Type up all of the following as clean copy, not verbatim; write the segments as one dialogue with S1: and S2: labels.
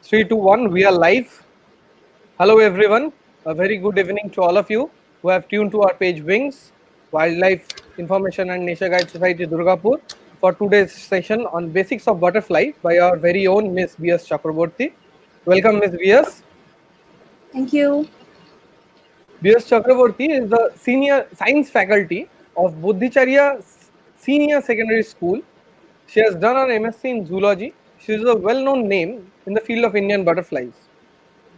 S1: Three, two, one. We are live. Hello, everyone. A very good evening to all of you who have tuned to our page Wings, Wildlife Information and Nature Guide Society, Durgapur, for today's session on Basics of Butterfly by our very own Miss B.S. Chakraborty. Welcome, Miss B.S.
S2: Thank you.
S1: B.S. Chakraborty is the senior science faculty of Buddhicharya Senior Secondary School. She has done her MSc in zoology. She is a well-known name in the field of Indian butterflies.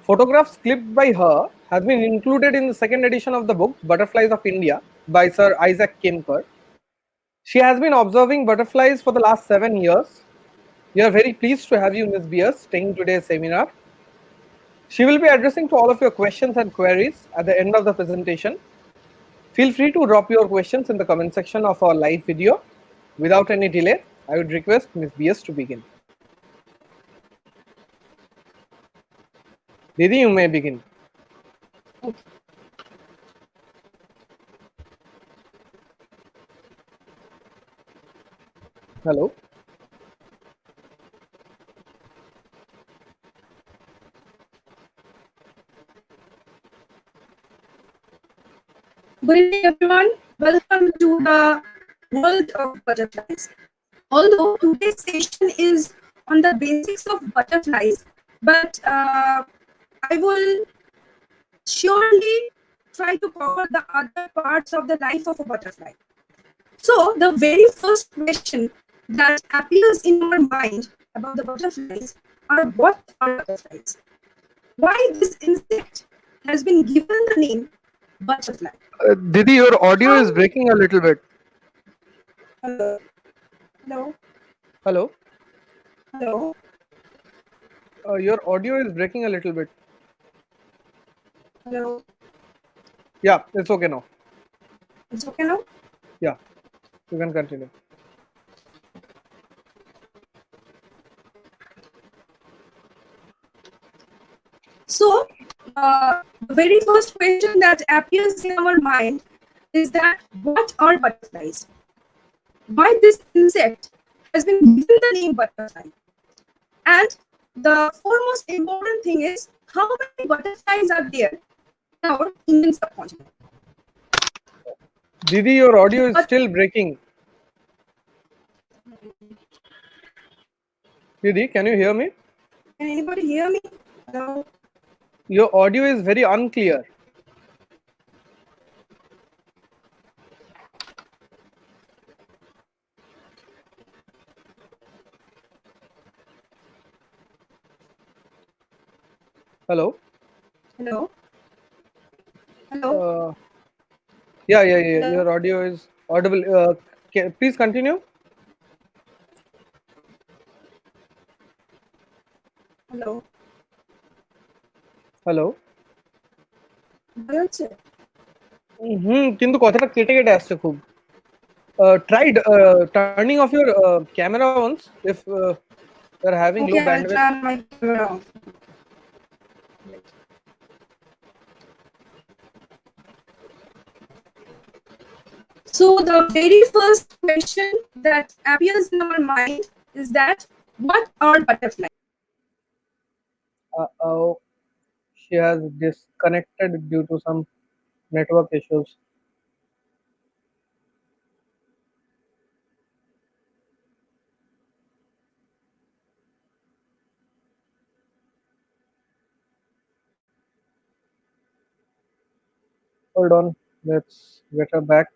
S1: Photographs clipped by her has been included in the second edition of the book Butterflies of India by Sir Isaac Kemper. She has been observing butterflies for the last 7 years. We are very pleased to have you, Ms. Beers, taking today's seminar. She will be addressing to all of your questions and queries at the end of the presentation. Feel free to drop your questions in the comment section of our live video. Without any delay, I would request Ms. Beers to begin. Didi, you may begin. Hello.
S2: Good evening, everyone. Welcome to the world of butterflies. Although today's session is on the basics of butterflies, but I will surely try to cover the other parts of the life of a butterfly. So, the very first question that appears in our mind about the butterflies are what are butterflies? Why this insect has been given the name butterfly?
S1: Didi, your audio is
S2: How?
S1: breaking a little bit.
S2: Hello. Hello.
S1: Hello.
S2: Hello.
S1: Your audio is breaking a little bit.
S2: Hello.
S1: Yeah, it's okay now.
S2: It's okay now?
S1: Yeah, you can continue.
S2: So, the very first question that appears in our mind is that what are butterflies? Why this insect has been given the name butterfly? And the foremost important thing is how many butterflies are there in our Indian subcontinent?
S1: Didi, your audio is
S2: But
S1: still breaking. Didi, can you hear me?
S2: can anybody hear me? Hello.
S1: Your audio is very unclear. Hello?
S2: Hello. Hello.
S1: Uh, yeah.
S2: Hello.
S1: Your audio is audible. Please continue.
S2: Hello.
S1: Hello
S2: বোঝা যাচ্ছে?
S1: কিন্তু কথাটা কেটে কেটে আসছে খুব tried turning off your camera once if you're having low
S2: Okay, I'll
S1: bandwidth.
S2: turn my camera off. So the very first question that appears in our mind is that what are butterflies?
S1: Oh, she has disconnected due to some network issues. Hold on, let's get her back.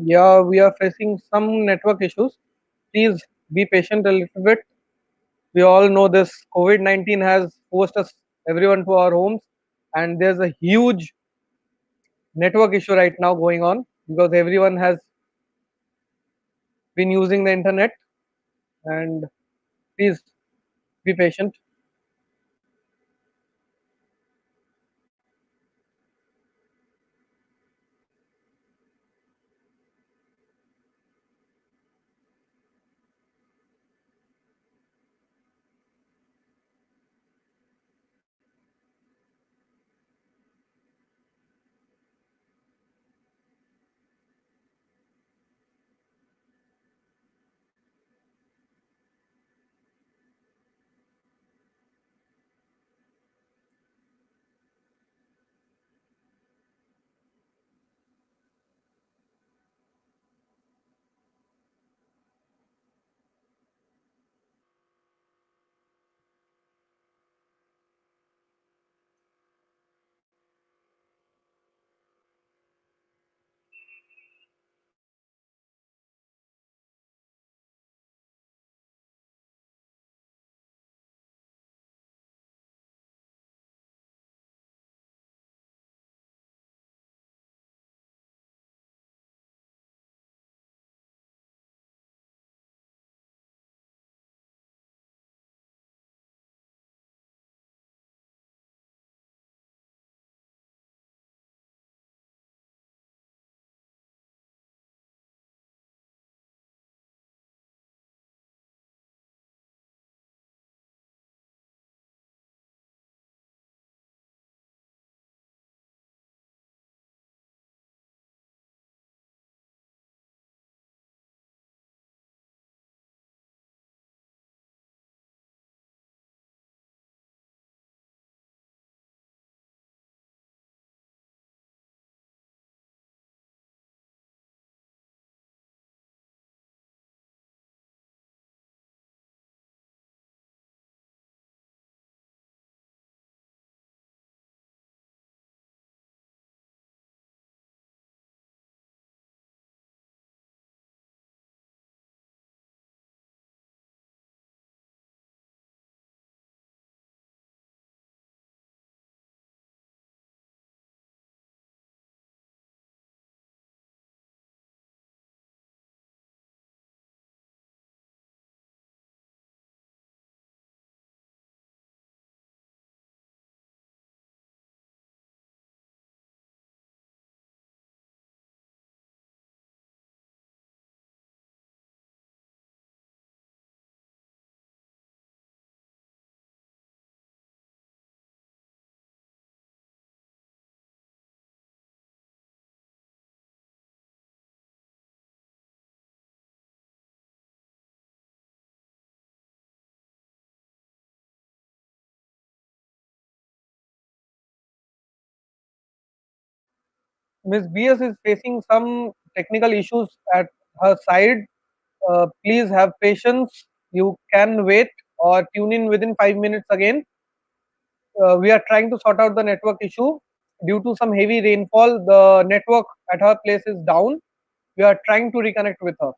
S1: Yeah, we are facing some network issues. Please be patient a little bit. We all know this COVID-19 has forced us everyone to our homes, and there's a huge network issue right now going on because everyone has been using the internet. And please be patient. Miss BS is facing some technical issues at her side. Please have patience. You can wait or tune in within 5 minutes again. We are trying to sort out the network issue. Due to some heavy rainfall, the network at her place is down. We are trying to reconnect with her.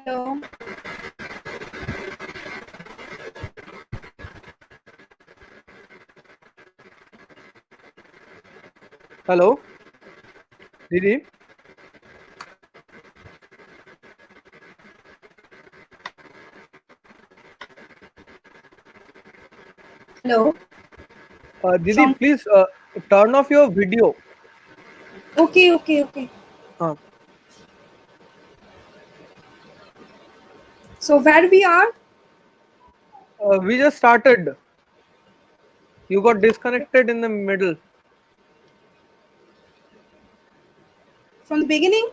S2: Hello.
S1: Hello, Didi.
S2: Hello.
S1: Didi,
S2: From
S1: please turn off your video.
S2: okay, okay, okay.
S1: Uh,
S2: So where we are?
S1: we just started. You got disconnected in the middle.
S2: From the beginning.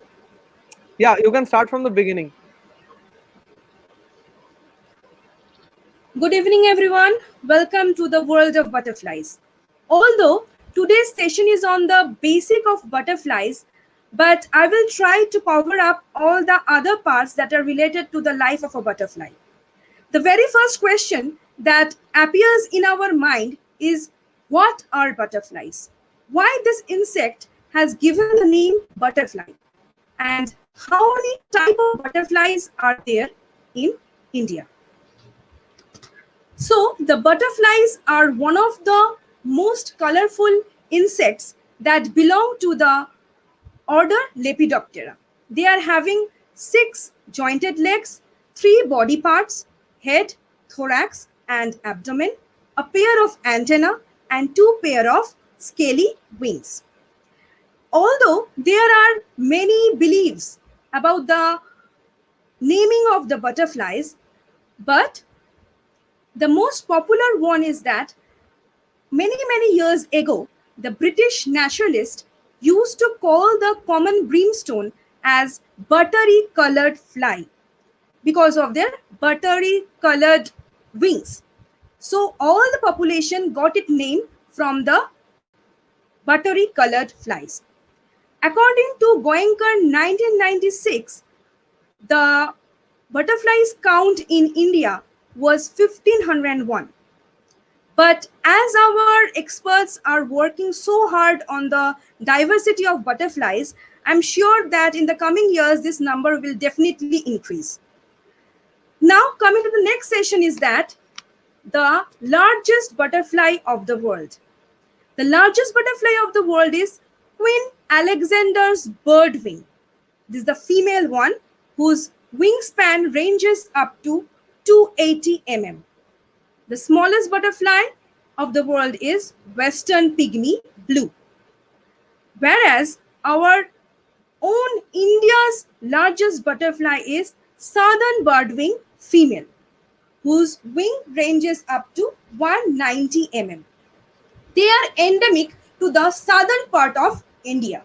S1: Yeah, you can start from the beginning.
S2: Good evening, everyone. Welcome to the world of butterflies. Although today's session is on the basic of butterflies, but I will try to cover up all the other parts that are related to the life of a butterfly. The very first question that appears in our mind is, what are butterflies? Why this insect has given the name butterfly? And how many type of butterflies are there in India? So, the butterflies are one of the most colorful insects that belong to the order Lepidoptera. They are having 6 jointed legs, 3 body parts, head, thorax, and abdomen, a pair of antennae, and 2 pair of scaly wings. Although there are many beliefs about the naming of the butterflies, but the most popular one is that many years ago, the British naturalist used to call the common brimstone as buttery colored fly because of their buttery colored wings. So all the population got its name from the buttery colored flies. According to Goenka 1996, the butterflies count in India was 1501. But as our experts are working so hard on the diversity of butterflies, I'm sure that in the coming years, this number will definitely increase. Now, coming to the next session is that the largest butterfly of the world. The largest butterfly of the world is Queen Alexander's birdwing. This is the female one whose wingspan ranges up to 280 mm. The smallest butterfly of the world is Western pygmy blue. Whereas our own India's largest butterfly is Southern birdwing female, whose wing ranges up to 190 mm. They are endemic to the southern part of India.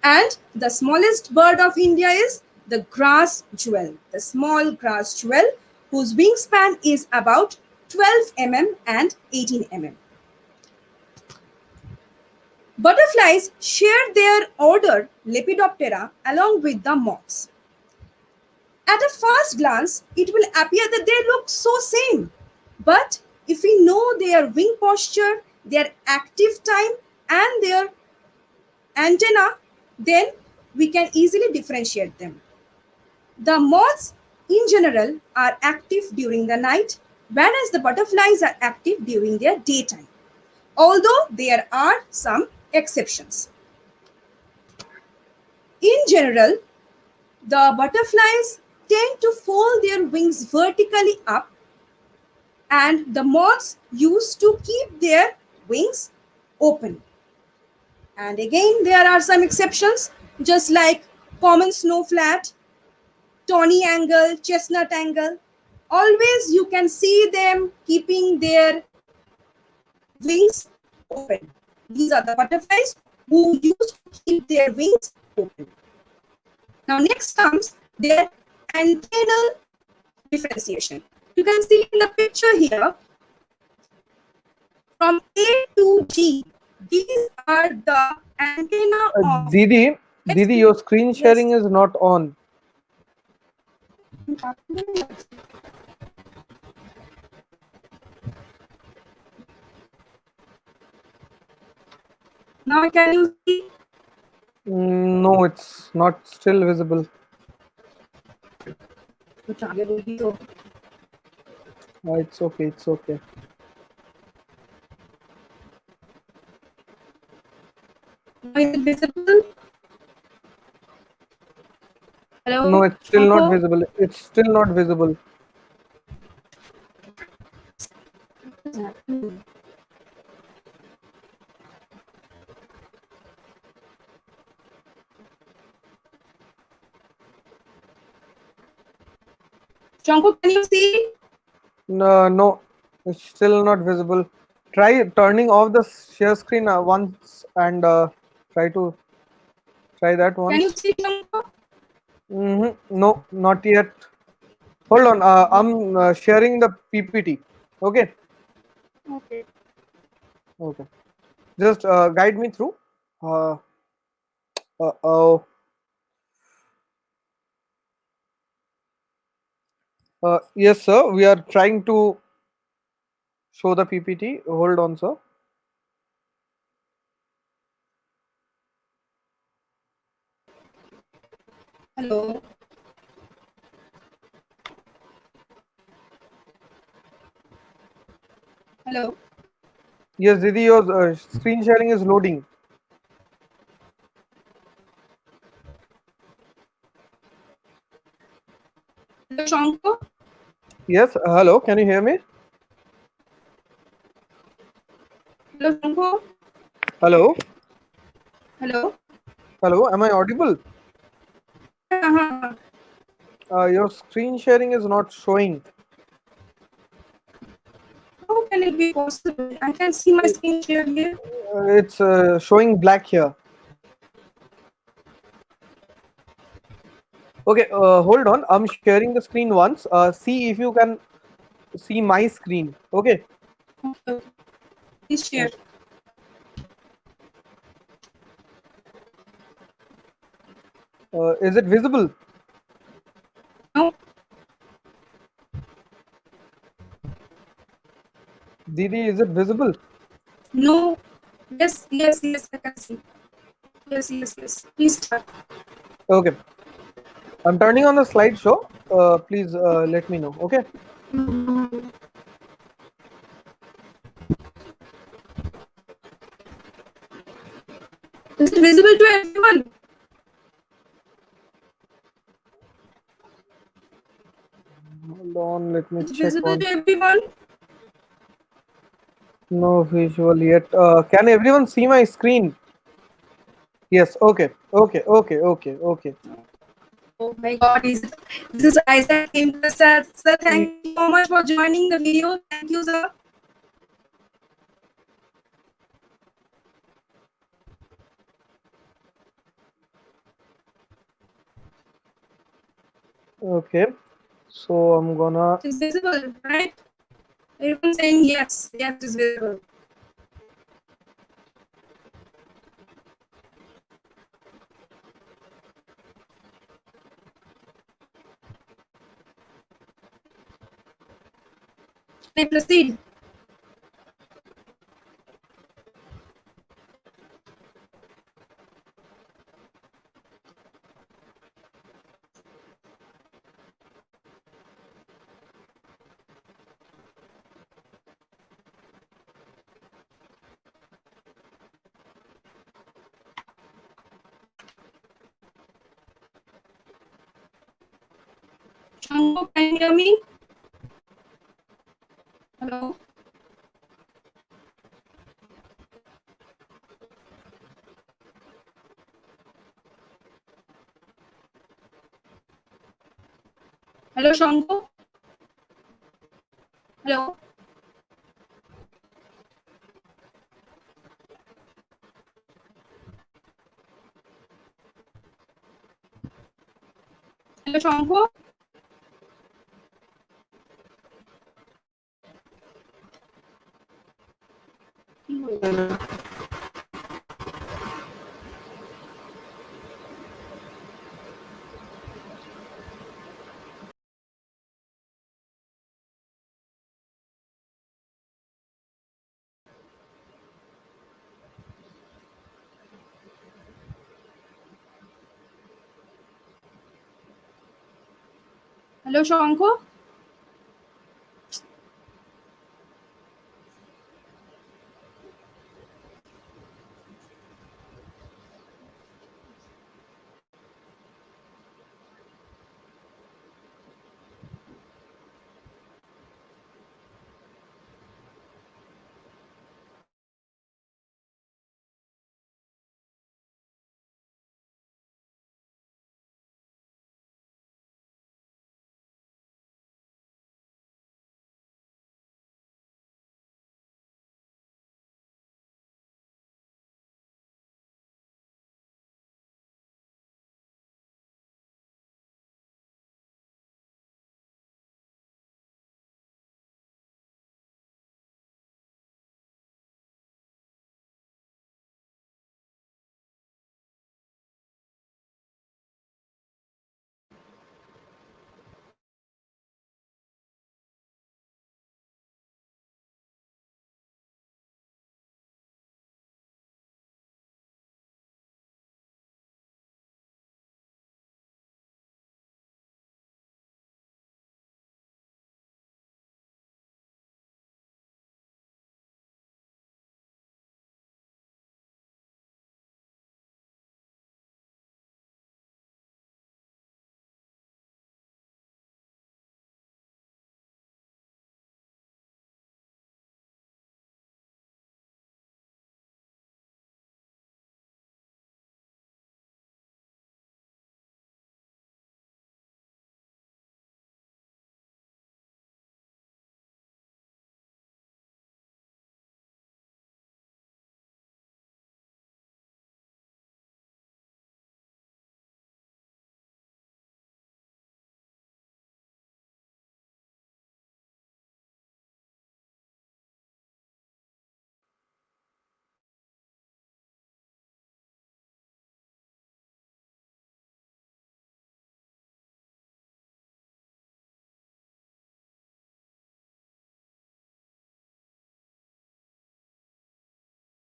S2: And the smallest bird of India is the grass jewel, the small grass jewel, whose wingspan is about 12 mm and 18 mm. Butterflies share their order Lepidoptera along with the moths. At a first glance, it will appear that they look so same. But if we know their wing posture, their active time, and their antenna, then we can easily differentiate them. The moths in general are active during the night, whereas the butterflies are active during their daytime, although there are some exceptions. In general, the butterflies tend to fold their wings vertically up, and the moths used to keep their wings open. And again, there are some exceptions, just like common snow flat, tawny angle, chestnut angle. Always you can see them keeping their wings open. These are the butterflies who used to keep their wings open. Now next comes their antennal differentiation. You can see in the picture here, from A to G, these are the antenna of.
S1: Didi, your screen
S2: Yes.
S1: sharing is not on.
S2: Now can you see?
S1: No, it's not still visible. It's okay, it's okay.
S2: Now is it visible?
S1: No,
S2: Hello,
S1: it's still not
S2: Shanko?
S1: visible. It's still not visible.
S2: What is happening? Shanko, can you see?
S1: No, no, it's still not visible. Try turning off the share screen once and try that
S2: Can you
S1: once.
S2: see, Shanko?
S1: No, not yet. Hold on. I'm sharing the PPT. Okay.
S2: Okay.
S1: Okay. Just guide me through. Uh, oh. Yes, sir. We are trying to show the PPT. Hold on, sir.
S2: Hello. Hello.
S1: Yes, Didi, your screen sharing is loading.
S2: Hello, Shanko.
S1: Yes. Hello. Can you hear me?
S2: Hello, Shanko.
S1: Hello.
S2: Hello.
S1: Hello. Am I audible?
S2: Uh-huh.
S1: Your screen sharing is not showing.
S2: How can it be possible? I can see my screen share here.
S1: It's showing black here. Okay. Hold on. I'm sharing the screen once. See if you can see my screen. Okay.
S2: Okay. Please share.
S1: Okay. Is it visible?
S2: No.
S1: Didi, is it visible?
S2: No. Yes, yes, yes, I can see. Yes, yes, yes. Please start.
S1: Okay. I'm turning on the slideshow. Please let me know. Okay.
S2: Is it visible to everyone?
S1: Hold on. Let me
S2: Is it
S1: check
S2: visible to
S1: once.
S2: everyone?
S1: No visual yet. Can everyone see my screen? Yes. Okay. Okay. Okay. Okay. Okay.
S2: Oh my God, this is Isaac came to sir. Sir, thank you so much for joining the video. Thank you, sir.
S1: Okay. So I'm gonna.
S2: It is visible, right? Everyone saying yes. Yes, it is visible. Can I proceed? Shango, can you hear me? Hello? Hello, Shango? Hello? Hello, Shango? Hello, Shango?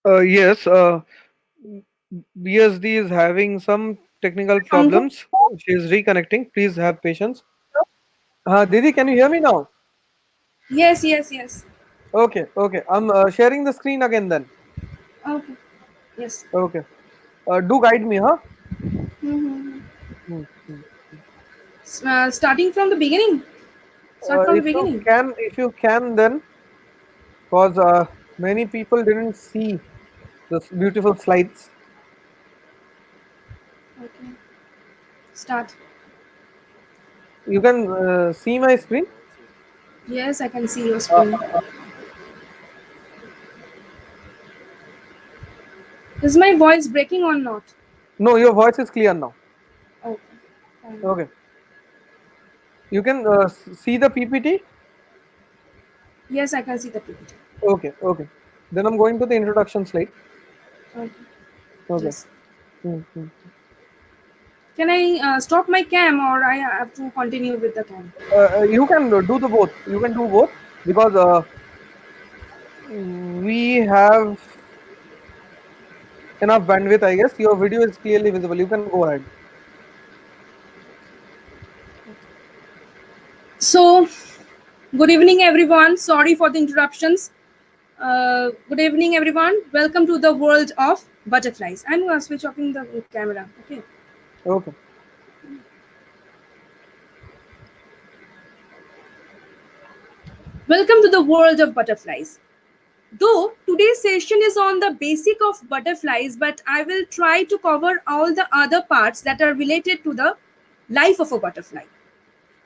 S1: Yes. BSD is having some technical
S2: Shango?
S1: problems. She is reconnecting. Please have patience. Didi, can you hear me now?
S2: Yes, yes, yes.
S1: Okay, okay. I'm sharing the screen again then.
S2: Okay. Yes.
S1: Okay. Do guide me, huh?
S2: Mm-hmm.
S1: Hmm, hmm.
S2: Starting from the beginning. Start from the beginning.
S1: If you can, then because many people didn't see this beautiful slides.
S2: Okay. Start.
S1: You can see my screen.
S2: Yes, I can see your
S1: Uh,
S2: screen. Is my voice breaking or not?
S1: no, your voice is clear now.
S2: Okay. Fine.
S1: Okay. You can see the PPT?
S2: Yes, I can see the PPT.
S1: Okay, okay. Then I'm going to the introduction slide.
S2: Okay.
S1: Okay.
S2: Yes.
S1: Mm-hmm.
S2: Can I stop my cam, or I have to continue with the cam?
S1: You can do the both. You can do both because we have enough bandwidth, I guess. Your video is clearly visible. You can go ahead.
S2: So, good evening, everyone. Sorry for the interruptions. Good evening, everyone. Welcome to the world of butterflies. I'm going to switch off in the camera. Okay.
S1: Okay.
S2: Welcome to the world of butterflies. Though today's session is on the basic of butterflies, but I will try to cover all the other parts that are related to the life of a butterfly.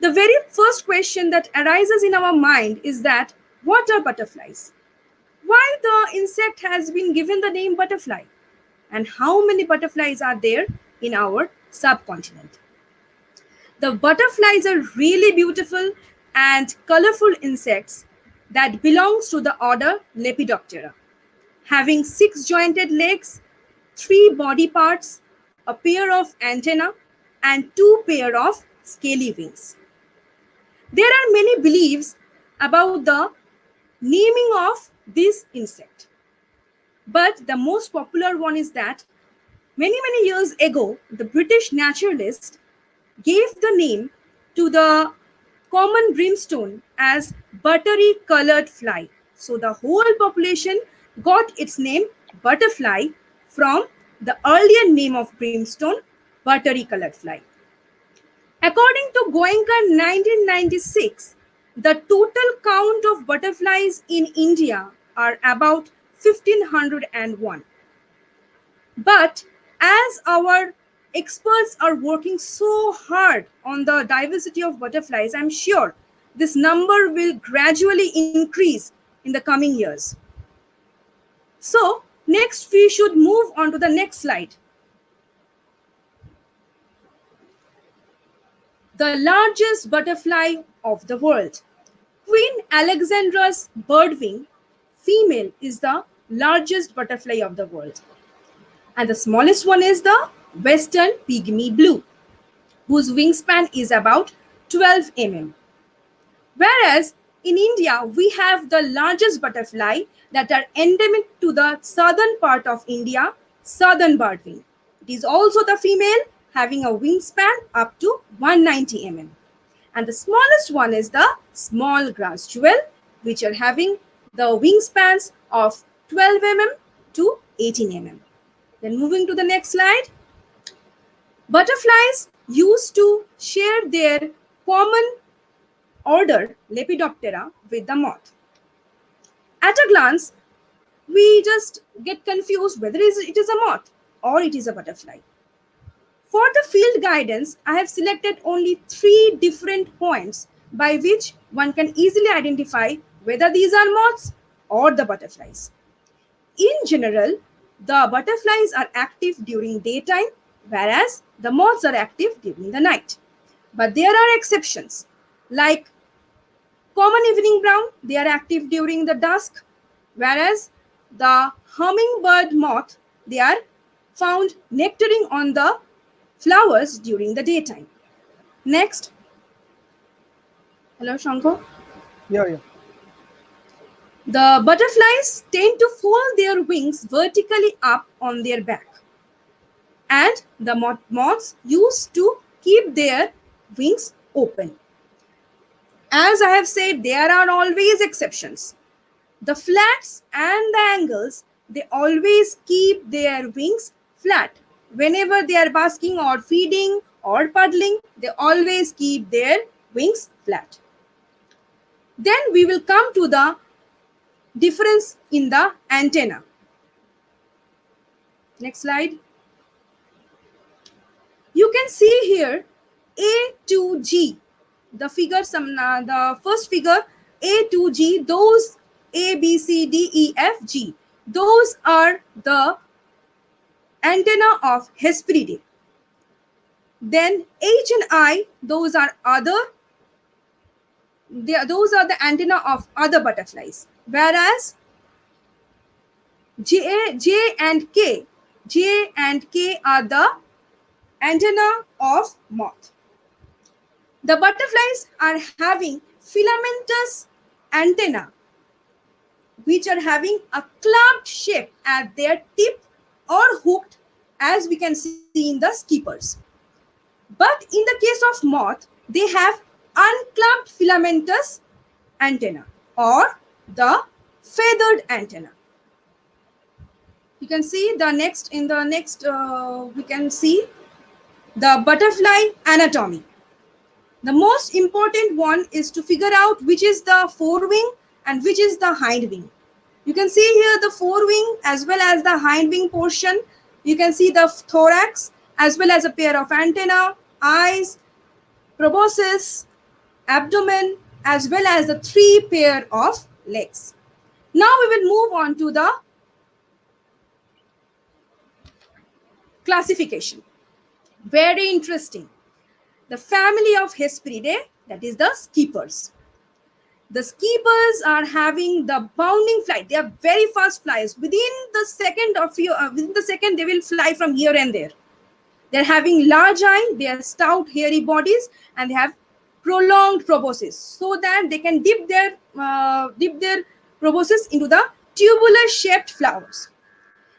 S2: The very first question that arises in our mind is that what are butterflies? Why the insect has been given the name butterfly? And how many butterflies are there in our subcontinent? The butterflies are really beautiful and colorful insects that belongs to the order Lepidoptera, having 6 jointed legs, 3 body parts, a pair of antennae, and 2 pair of scaly wings. There are many beliefs about the naming of this insect. But the most popular one is that many years ago, the British naturalist gave the name to the common brimstone as buttery colored fly. So the whole population got its name butterfly from the earlier name of brimstone, buttery colored fly. According to Goenka 1996, the total count of butterflies in India are about 1501. But as our experts are working so hard on the diversity of butterflies, I'm sure this number will gradually increase in the coming years. So, next we should move on to the next slide. The largest butterfly of the world. Queen Alexandra's birdwing female is the largest butterfly of the world. And the smallest one is the Western pygmy blue, whose wingspan is about 12 mm. Whereas in India, we have the largest butterfly that are endemic to the southern part of India, southern birdwing. It is also the female having a wingspan up to 190 mm. And the smallest one is the small grass jewel, which are having the wingspans of 12 mm to 18 mm. Then moving to the next slide. Butterflies used to share their common order Lepidoptera with the moth. At a glance, we just get confused whether it is a moth or it is a butterfly. For the field guidance, I have selected only 3 different points by which one can easily identify whether these are moths or the butterflies. In general, the butterflies are active during daytime, whereas the moths are active during the night. But there are exceptions, like common evening brown, they are active during the dusk, whereas the hummingbird moth, they are found nectaring on the flowers during the daytime. Next, hello Shankar.
S1: Yeah, yeah.
S2: The butterflies tend to fold their wings vertically up on their back, and the moths used to keep their wings open. As I have said, there are always exceptions. The flats and the angles, they always keep their wings flat. Whenever they are basking or feeding or puddling, they always keep their wings flat. Then we will come to the difference in the antenna. Next slide. You can see here A to G. The first figure A to G, those A, B, C, D, E, F, G. Those are the antenna of Hesperidae. Then H and I, those are other those are the antenna of other butterflies. Whereas and K, J and K are the antenna of moth. The butterflies are having filamentous antenna, which are having a clubbed shape at their tip or hooked, as we can see in the skippers. But in the case of moth, they have unclubbed filamentous antenna or the feathered antenna. You can see the next in the next we can see the butterfly anatomy. The most important one is to figure out which is the forewing and which is the hind wing. You can see here the forewing as well as the hind wing portion. You can see the thorax as well as a pair of antenna, eyes, proboscis, abdomen, as well as the three pair of legs. Now we will move on to the classification. Very interesting. The family of Hesperidae, that is the skippers. The skippers are having the bounding flight. They are very fast flyers. Within the second, they will fly from here and there. They're having large eye, they are stout, hairy bodies, and they have prolonged proboscis, so that they can dip their proboscis into the tubular-shaped flowers.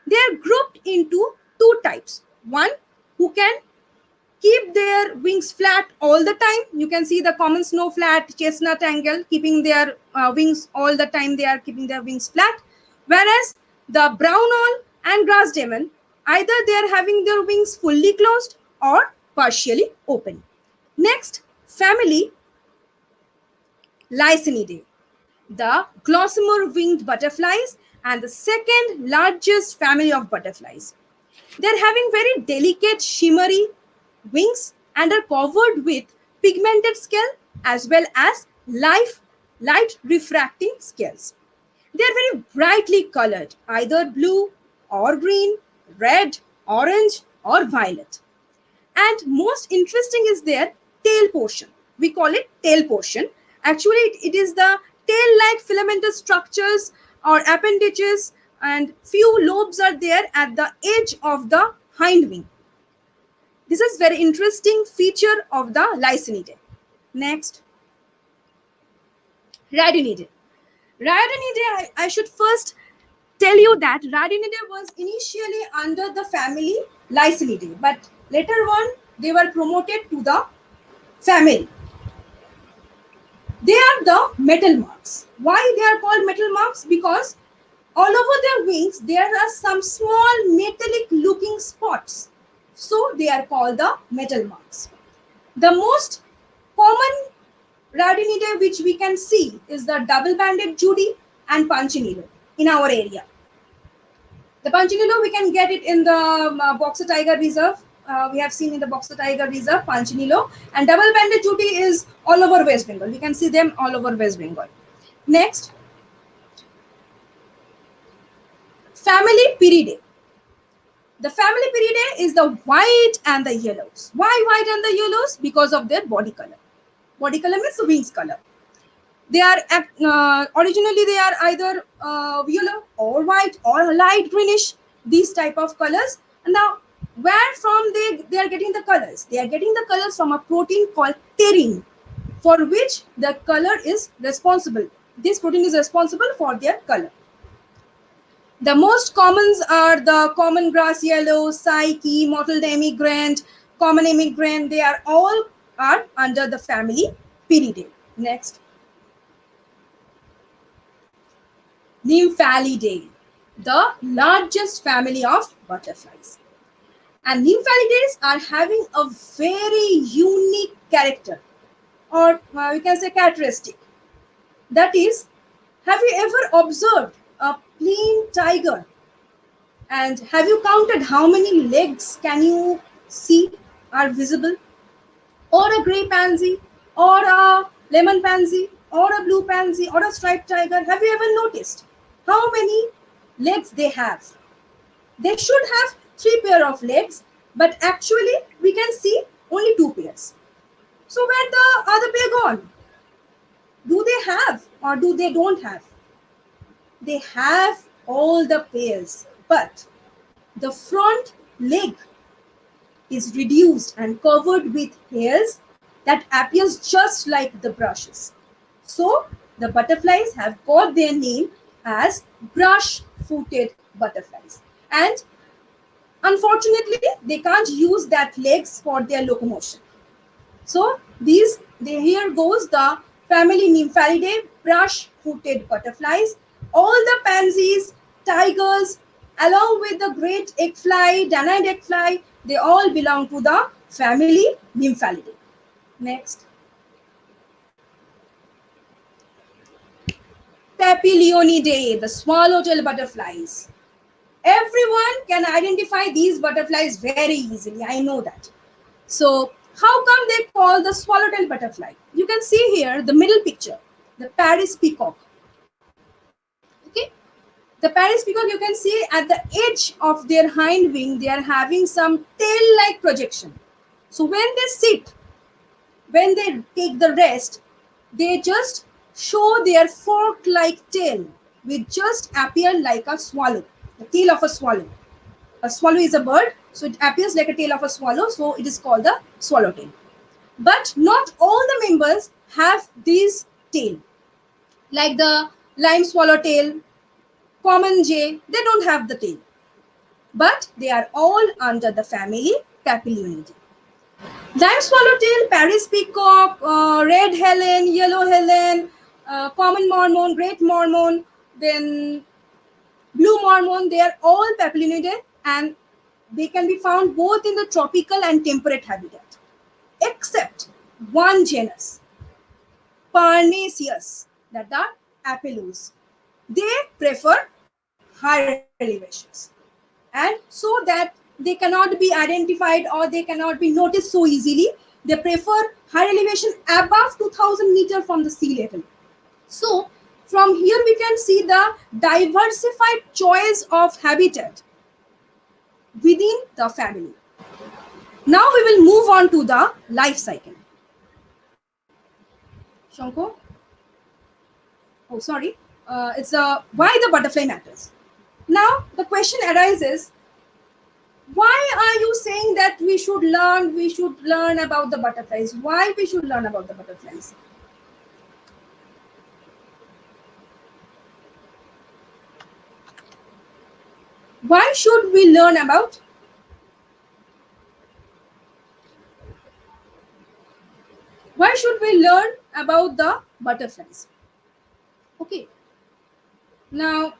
S2: They are grouped into two types. One who can keep their wings flat all the time. You can see the common snow flat, chestnut angle, keeping their wings all the time. They are keeping their wings flat. Whereas the brown owl and grass demon, either they are having their wings fully closed or partially open. Next, family Lycinidae, the gossamer winged butterflies, and the second largest family of butterflies. They're having very delicate shimmery wings and are covered with pigmented scale as well as light refracting scales. They are very brightly colored, either blue or green, red, orange, or violet. And most interesting is their tail portion. We call it tail portion. Actually, it is the tail-like filamentous structures or appendages, and few lobes are there at the edge of the hind wing. This is very interesting feature of the Lycinidae. Next, Radinidae. Radinidae, I should first tell you that Radinidae was initially under the family Lycinidae, but later on they were promoted to the family. They are the metal marks. Why they are called metal marks? Because all over their wings there are some small metallic looking spots. So they are called the metal marks. The most common Radinidae which we can see is the double-banded Judy and Punchinello in our area. The Punchinello, we can get it in the Boxer Tiger Reserve. We have seen in the Boxer Tiger Reserve, Punchinello. And double-banded Judy is all over West Bengal. We can see them all over West Bengal. Next, family Piridae. The family Piridae is the white and the yellows. Why white and the yellows? Because of their body color. Body color means the wings color. They are originally they are either yellow or white or light greenish, these type of colors. And now where from they are getting the colors? They are getting the colors from a protein called pterin, for which the color is responsible. This protein is responsible for their color. The most commons are the common grass yellow, psyche, mottled emigrant, common emigrant. They are all are under the family Piridae. Next, Nymphalidae, the largest family of butterflies. And Nymphalidae are having a very unique character, or we can say characteristic. That is, have you ever observed a plain tiger? And have you counted how many legs can you see are visible? Or a grey pansy, or a lemon pansy, or a blue pansy, or a striped tiger? Have you ever noticed how many legs they have? They should have three pair of legs, but actually we can see only two pairs. So where the other pair gone? Do they have or do they don't have? They have all the pairs, but the front leg is reduced and covered with hairs that appears just like the brushes. So the butterflies have got their name as brush-footed butterflies. And unfortunately, they can't use that legs for their locomotion. So here goes the family Nymphalidae, brush-footed butterflies. All the pansies, tigers, along with the great egg fly, Danide egg fly, they all belong to the family Nymphalidae. Next. Papilionidae, the swallowtail butterflies. Everyone can identify these butterflies very easily. I know that. So how come they call the swallowtail butterfly? You can see here the middle picture, the Paris peacock. Okay, the Paris peacock, you can see at the edge of their hind wing, they are having some tail-like projection. So when they sit, when they take the rest, they just show their fork-like tail, which just appear like a swallow, the tail of a swallow. A swallow is a bird, so it appears like a tail of a swallow, so it is called the swallowtail. But not all the members have this tail. Like the lime swallowtail, common jay, they don't have the tail. But they are all under the family Papilionidae. Lime swallowtail, Paris peacock, red helen, yellow helen, common mormon, great mormon, then blue mormon, they are all Papilionidae, and they can be found both in the tropical and temperate habitat, except one genus, Parnaceous, that are Apelus. They prefer higher elevations, and so that they cannot be identified or they cannot be noticed so easily, they prefer higher elevation above 2000 meter from the sea level. So from here we can see the diversified choice of habitat within the family. Now we will move on to the life cycle. Shanko? Oh, sorry. It's why the butterfly matters. Now the question arises: why are you saying that we should learn about the butterflies? Why we should learn about the butterflies? Why should we learn about? Why should we learn about the butterflies? Okay. Now,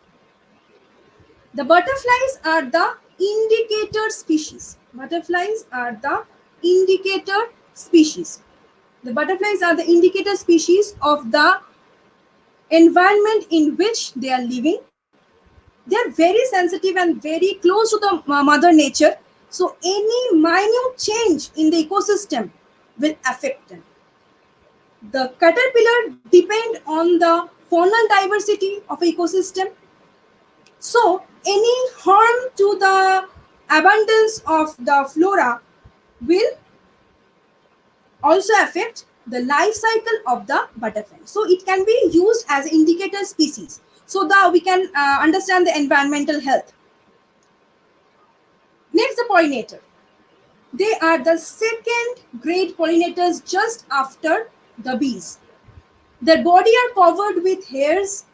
S2: the butterflies are the indicator species. Butterflies are the indicator species. The butterflies are the indicator species of the environment in which they are living. They are very sensitive and very close to the mother nature. So any minute change in the ecosystem will affect them. The caterpillar depend on the faunal diversity of ecosystem. So any harm to the abundance of the flora will also affect the life cycle of the butterfly. So it can be used as indicator species so that we can understand the environmental health. Next, the pollinator. They are the second grade pollinators just after the bees. Their body are covered with hairs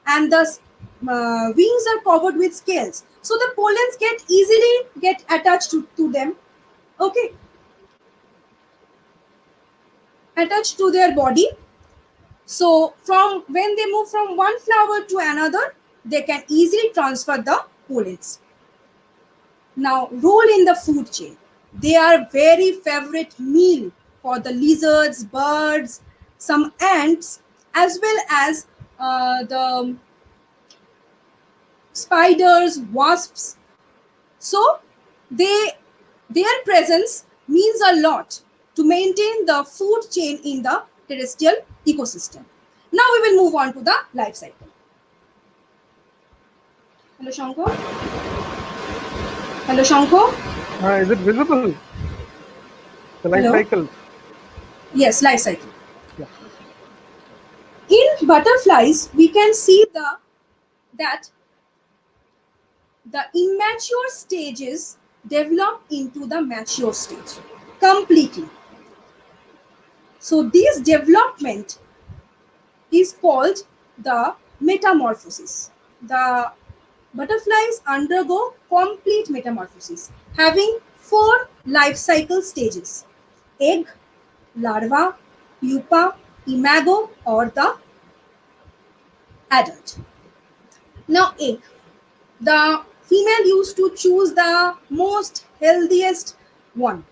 S2: and the wings are covered with scales. So the pollens get easily attached to them. Okay. Attached to their body. So from when they move from one flower to another, they can easily transfer the pollens. Now, role in the food chain. They are very favorite meal for the lizards, birds, some ants, as well as the spiders, wasps. So their presence means a lot to maintain the food chain in the terrestrial ecosystem. Now we will move on to the life cycle. Hello, Shanko. Hello, Shanko.
S1: Is it visible? The life
S2: Hello?
S1: cycle.
S2: Yes, life cycle.
S1: Yeah.
S2: butterflies, we can see that the immature stages develop into the mature stage completely. So this development is called the metamorphosis. The butterflies undergo complete metamorphosis, having four life cycle stages: egg, larva, pupa, imago, or the adult. Now, egg. The female used to choose the one most healthiest one,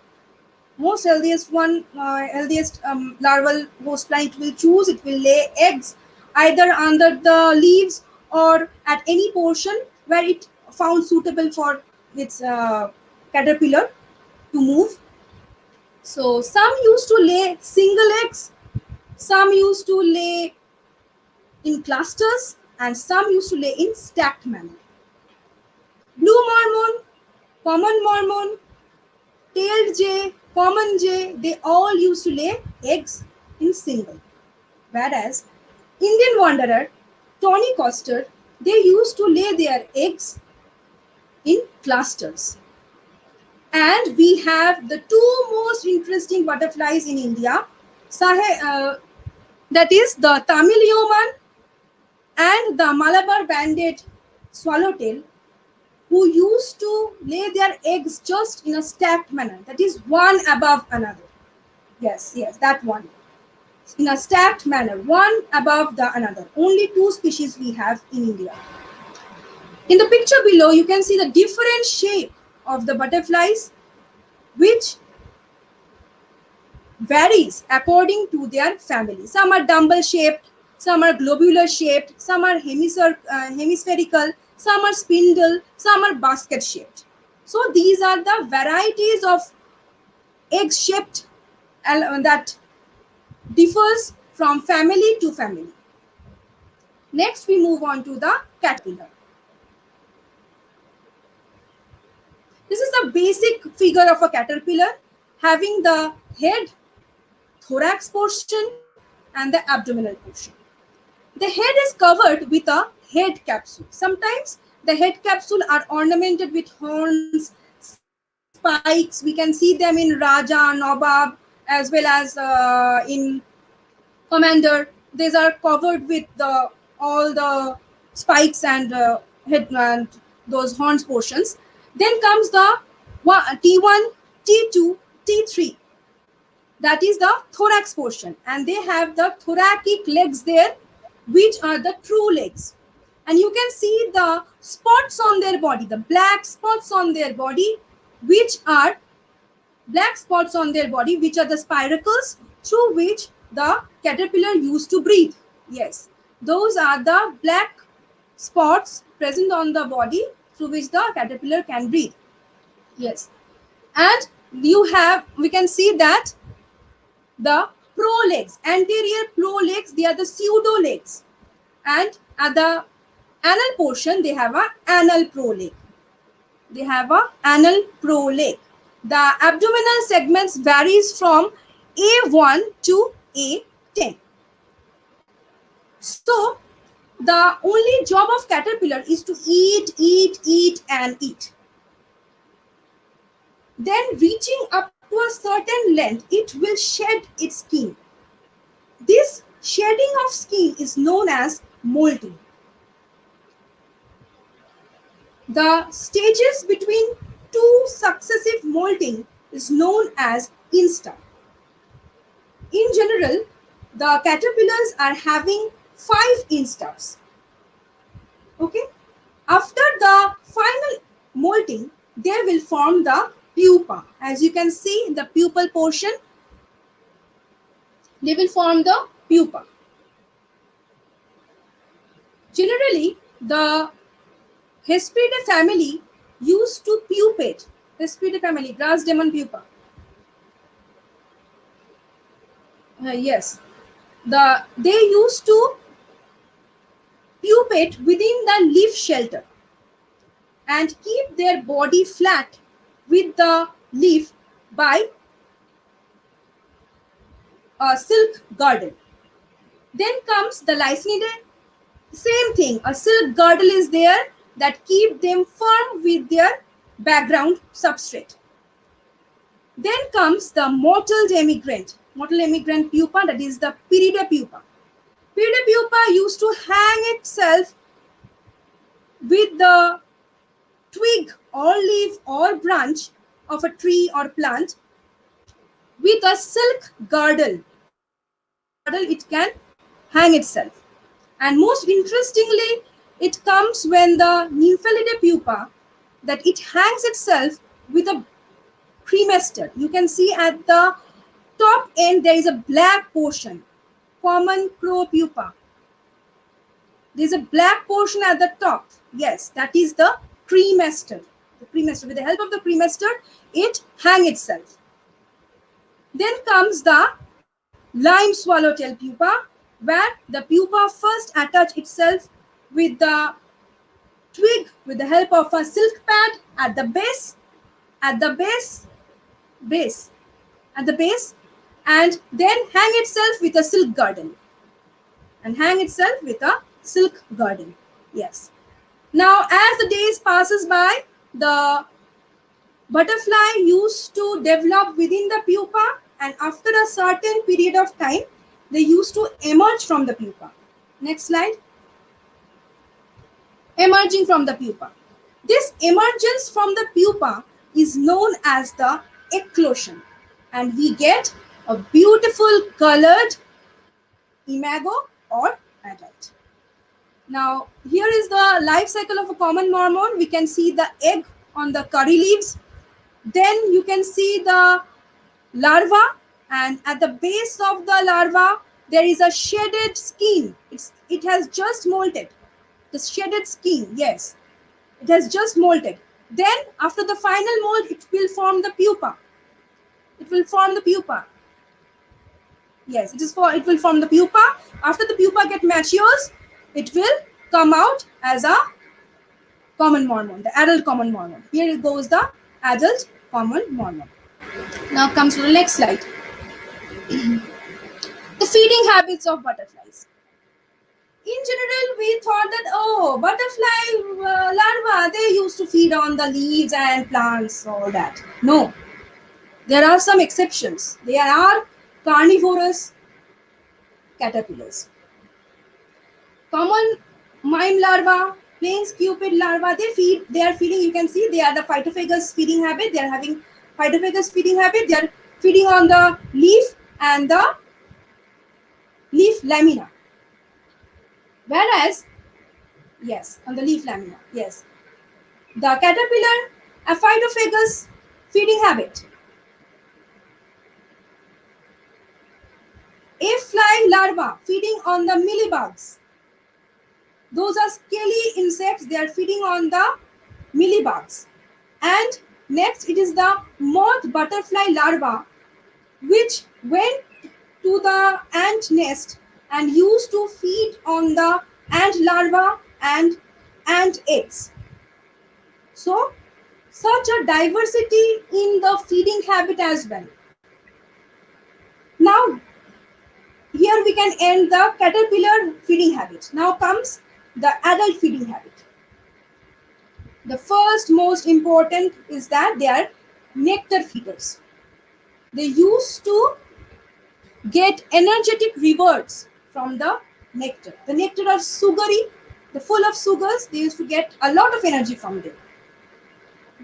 S2: healthiest larval host plant will choose. It will lay eggs either under the leaves or at any portion where it found suitable for its caterpillar to move. So some used to lay single eggs, some used to lay in clusters, and some used to lay in stacked manner. Blue mormon, common mormon, tailed jay, common jay, they all used to lay eggs in single. Whereas Indian wanderer, tawny coster, they used to lay their eggs in clusters. And we have the two most interesting butterflies in India, that is the Tamil yeoman and the Malabar banded swallowtail, who used to lay their eggs just in a stacked manner, that is one above another. Yes, that one. In a stacked manner, one above the another. Only two species we have in India. In the picture below, you can see the different shape of the butterflies, which varies according to their family. Some are dumbbell shaped, some are globular shaped, some are hemispherical, some are spindle, some are basket shaped. So these are the varieties of egg shaped that differs from family to family. Next, we move on to the caterpillar. This is the basic figure of a caterpillar, having the head, thorax portion, and the abdominal portion. The head is covered with a head capsule. Sometimes the head capsule are ornamented with horns, spikes. We can see them in Raja, Nobab, as well as in Commander. These are covered with all the spikes and head and those horns portions. Then comes the T1, T2, T3. That is the thorax portion, and they have the thoracic legs there, which are the true legs. And you can see the spots on their body, the black spots on their body, which are the spiracles through which the caterpillar used to breathe. Yes, those are the black spots present on the body through which the caterpillar can breathe. Yes, and we can see that the prolegs, anterior prolegs, they are the pseudo legs, and at the anal portion they have a anal proleg. The abdominal segments varies from A1 to A10. So the only job of caterpillar is to eat and eat. Then reaching up to a certain length, it will shed its skin. This shedding of skin is known as molting. The stages between two successive molting is known as insta. In general, the caterpillars are having 5 instars. Okay. After the final molting, they will form the pupa. As you can see in the pupal portion, they will form the pupa. Generally, the Hespidae family used to pupate. Hespidae family, grass demon pupa. Yes, they used to pupate within the leaf shelter and keep their body flat with the leaf by a silk girdle. Then comes the Lycinidae. Same thing, a silk girdle is there that keep them firm with their background substrate. Then comes the mottled emigrant pupa, that is the Pirida pupa. Pirida pupa used to hang itself with the twig or leaf or branch of a tree or plant with a silk girdle. Silk girdle, it can hang itself. And most interestingly, it comes when the Nymphalidae pupa that it hangs itself with a cremaster. You can see at the top end there is a black portion, common crow pupa. There is a black portion at the top. Yes, that is the cremaster. The cremaster. With the help of the cremaster, it hangs itself. Then comes the lime swallowtail pupa, where the pupa first attach itself with the twig with the help of a silk pad at the base, at the base, base, at the base, and then hang itself with a silk girdle. And hang itself with a silk girdle. Yes. Now, as the days passes by, the butterfly used to develop within the pupa, and after a certain period of time, they used to emerge from the pupa. Next slide. Emerging from the pupa. This emergence from the pupa is known as the eclosion, and we get a beautiful colored imago or adult. Now, here is the life cycle of a common mormon. We can see the egg on the curry leaves. Then you can see the larva, and at the base of the larva, there is a shaded skin. It has just molted. The shaded skin, yes, it has just molted. Then, after the final mold, it will form the pupa. It will form the pupa. Yes, it will form the pupa. After the pupa get matures, it will come out as a common mormon, the adult common mormon. Here goes the adult common mormon. Now comes to the next slide. The feeding habits of butterflies. In general, we thought that, oh, butterfly larvae, they used to feed on the leaves and plants, all that. No, there are some exceptions. There are carnivorous caterpillars. Common mime larva, plains cupid larva, they are feeding, you can see they are the phytophagous feeding habit. They are having phytophagous feeding habit. They are feeding on the leaf and the leaf lamina. Whereas, yes, on the leaf lamina, yes. The caterpillar, a phytophagous feeding habit. A fly larva feeding on the mealybugs. Those are scaly insects. They are feeding on the mealybugs. And next, it is the moth butterfly larva, which went to the ant nest and used to feed on the ant larva and ant eggs. So, such a diversity in the feeding habit as well. Now, here we can end the caterpillar feeding habit. Now comes the adult feeding habit. The first most important is that they are nectar feeders. They used to get energetic rewards from the nectar. The nectar are sugary, the full of sugars. They used to get a lot of energy from them.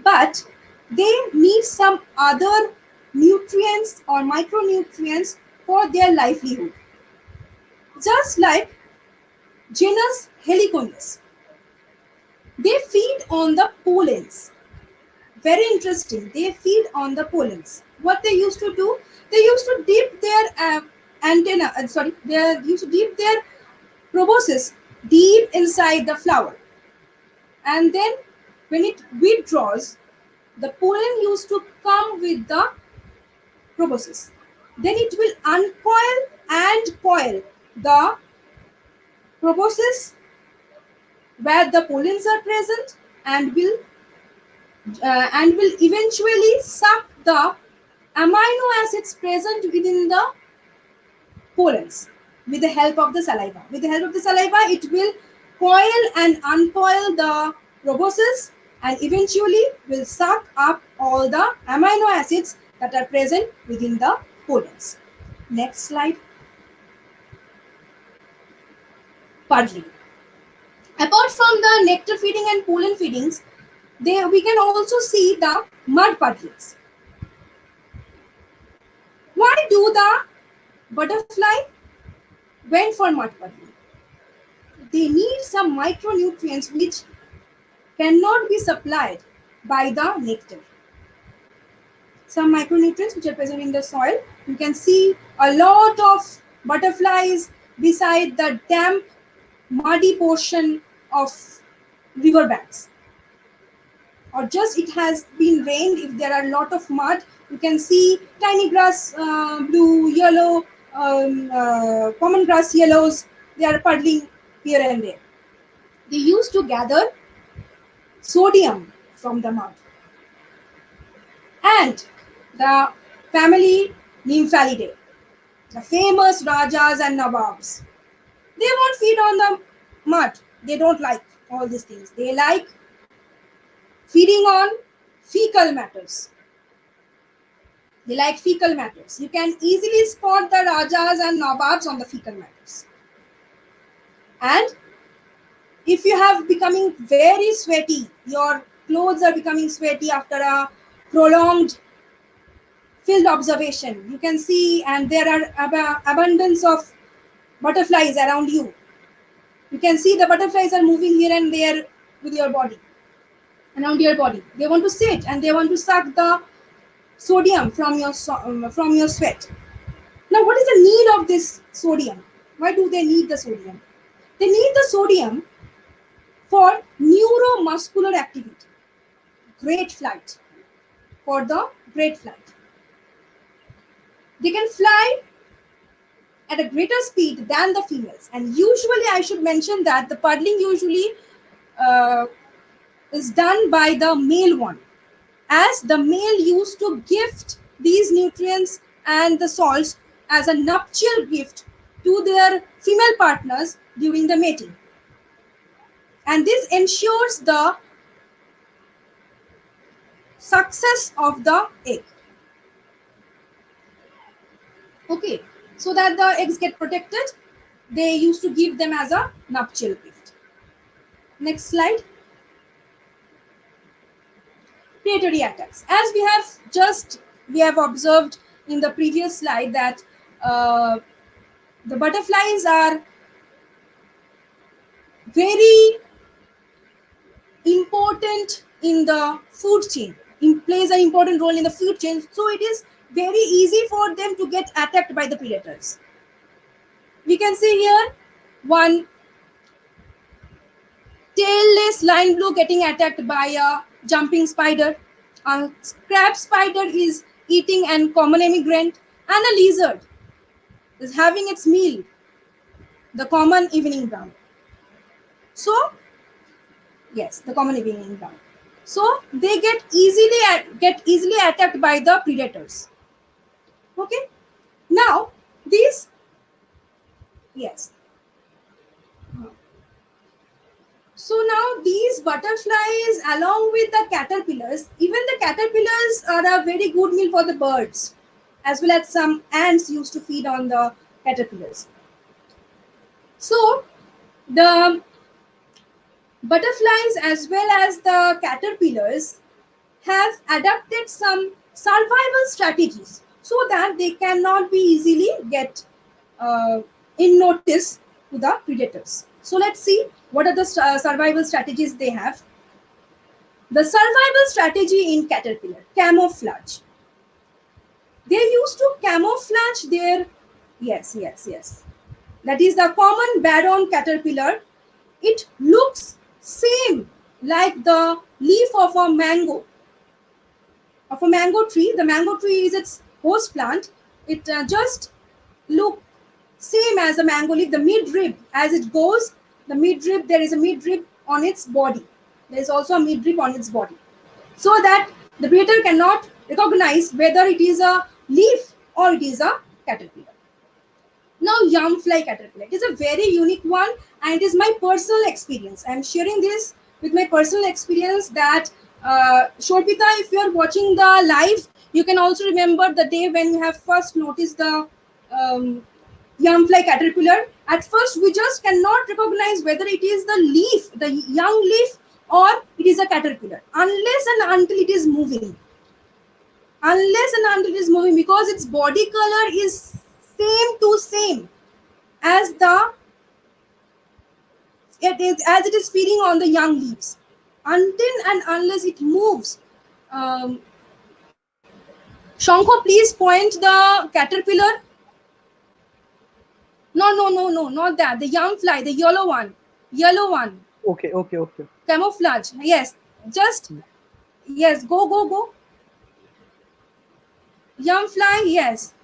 S2: But they need some other nutrients or micronutrients for their livelihood. Just like genus Heliconis, they feed on the pollens. Very interesting. They feed on the pollens. What they used to do, they used to dip their they used to dip their proboscis deep inside the flower. And then when it withdraws, the pollen used to come with the proboscis. Then it will uncoil and coil the proboscis where the pollens are present and will eventually suck the amino acids present within the pollens. with the help of the saliva. With the help of the saliva, it will coil and uncoil the proboscis and eventually will suck up all the amino acids that are present within the pollens. Next slide. Puddling. Apart from the nectar feeding and pollen feedings, we can also see the mud puddlings. Why do the butterfly went for mud puddling? They need some micronutrients which cannot be supplied by the nectar. Some micronutrients which are present in the soil. You can see a lot of butterflies beside the damp, muddy portion of riverbanks. Or just it has been rained, if there are a lot of mud, you can see tiny grass, blue, yellow, common grass yellows, they are puddling here and there. They used to gather sodium from the mud. And the family Nymphalidae, the famous Rajas and Nawabs, they won't feed on the mud. They don't like all these things. They like feeding on fecal matters. They like fecal matters. You can easily spot the Rajas and Nawabs on the fecal matters. And if you have becoming very sweaty, your clothes are becoming sweaty after a prolonged field observation, you can see, and there are abundance of butterflies around you. You can see the butterflies are moving here and there with your body, around your body. They want to sit and they want to suck the sodium from your sweat. Now, what is the need of this sodium? Why do they need the sodium? They need the sodium for neuromuscular activity, great flight, for the great flight. They can fly at a greater speed than the females. And usually, I should mention that the puddling usually is done by the male one, as the male used to gift these nutrients and the salts as a nuptial gift to their female partners during the mating. And this ensures the success of the egg. Okay, so that the eggs get protected, they used to give them as a nuptial gift. Next slide. Predatory attacks. As we have observed in the previous slide that the butterflies are very important in the food chain. It plays an important role in the food chain. So it is very easy for them to get attacked by the predators. We can see here one tailless line blue getting attacked by a jumping spider. A crab spider is eating an common emigrant, and a lizard is having its meal, the common evening brown. So, yes, the common evening brown. So they get easily attacked by the predators. Okay. Now these, yes. So now these butterflies, along with the caterpillars, even the caterpillars are a very good meal for the birds, as well as some ants used to feed on the caterpillars. So the butterflies as well as the caterpillars have adapted some survival strategies so that they cannot be easily get in notice to the predators. So let's see what are the survival strategies they have. The survival strategy in caterpillar, camouflage. They used to camouflage their, yes. That is the common barren caterpillar. It looks same like the leaf of a mango tree. The mango tree is its host plant. It just look same as a mango leaf. The midrib, as it goes, the midrib, there is a midrib on its body. There is also a midrib on its body, so that the predator cannot recognize whether it is a leaf or it is a caterpillar. Now Yamfly caterpillar. It is a very unique one, and it is my personal experience. I am sharing this with my personal experience that Shorpita, if you are watching the live, you can also remember the day when you have first noticed the Yamfly caterpillar. At first, we just cannot recognize whether it is the leaf, the young leaf, or it is a caterpillar, unless and until it is moving. Unless and until it is moving, because its body color is same to same as it is feeding on the young leaves. Until and unless it moves. Um, Shanko, please point the caterpillar. No, no, no, no, not that. The young fly, the yellow one. Yellow one.
S1: Okay, okay, okay.
S2: Camouflage. Yes. Just, yes, go. Young fly, yes.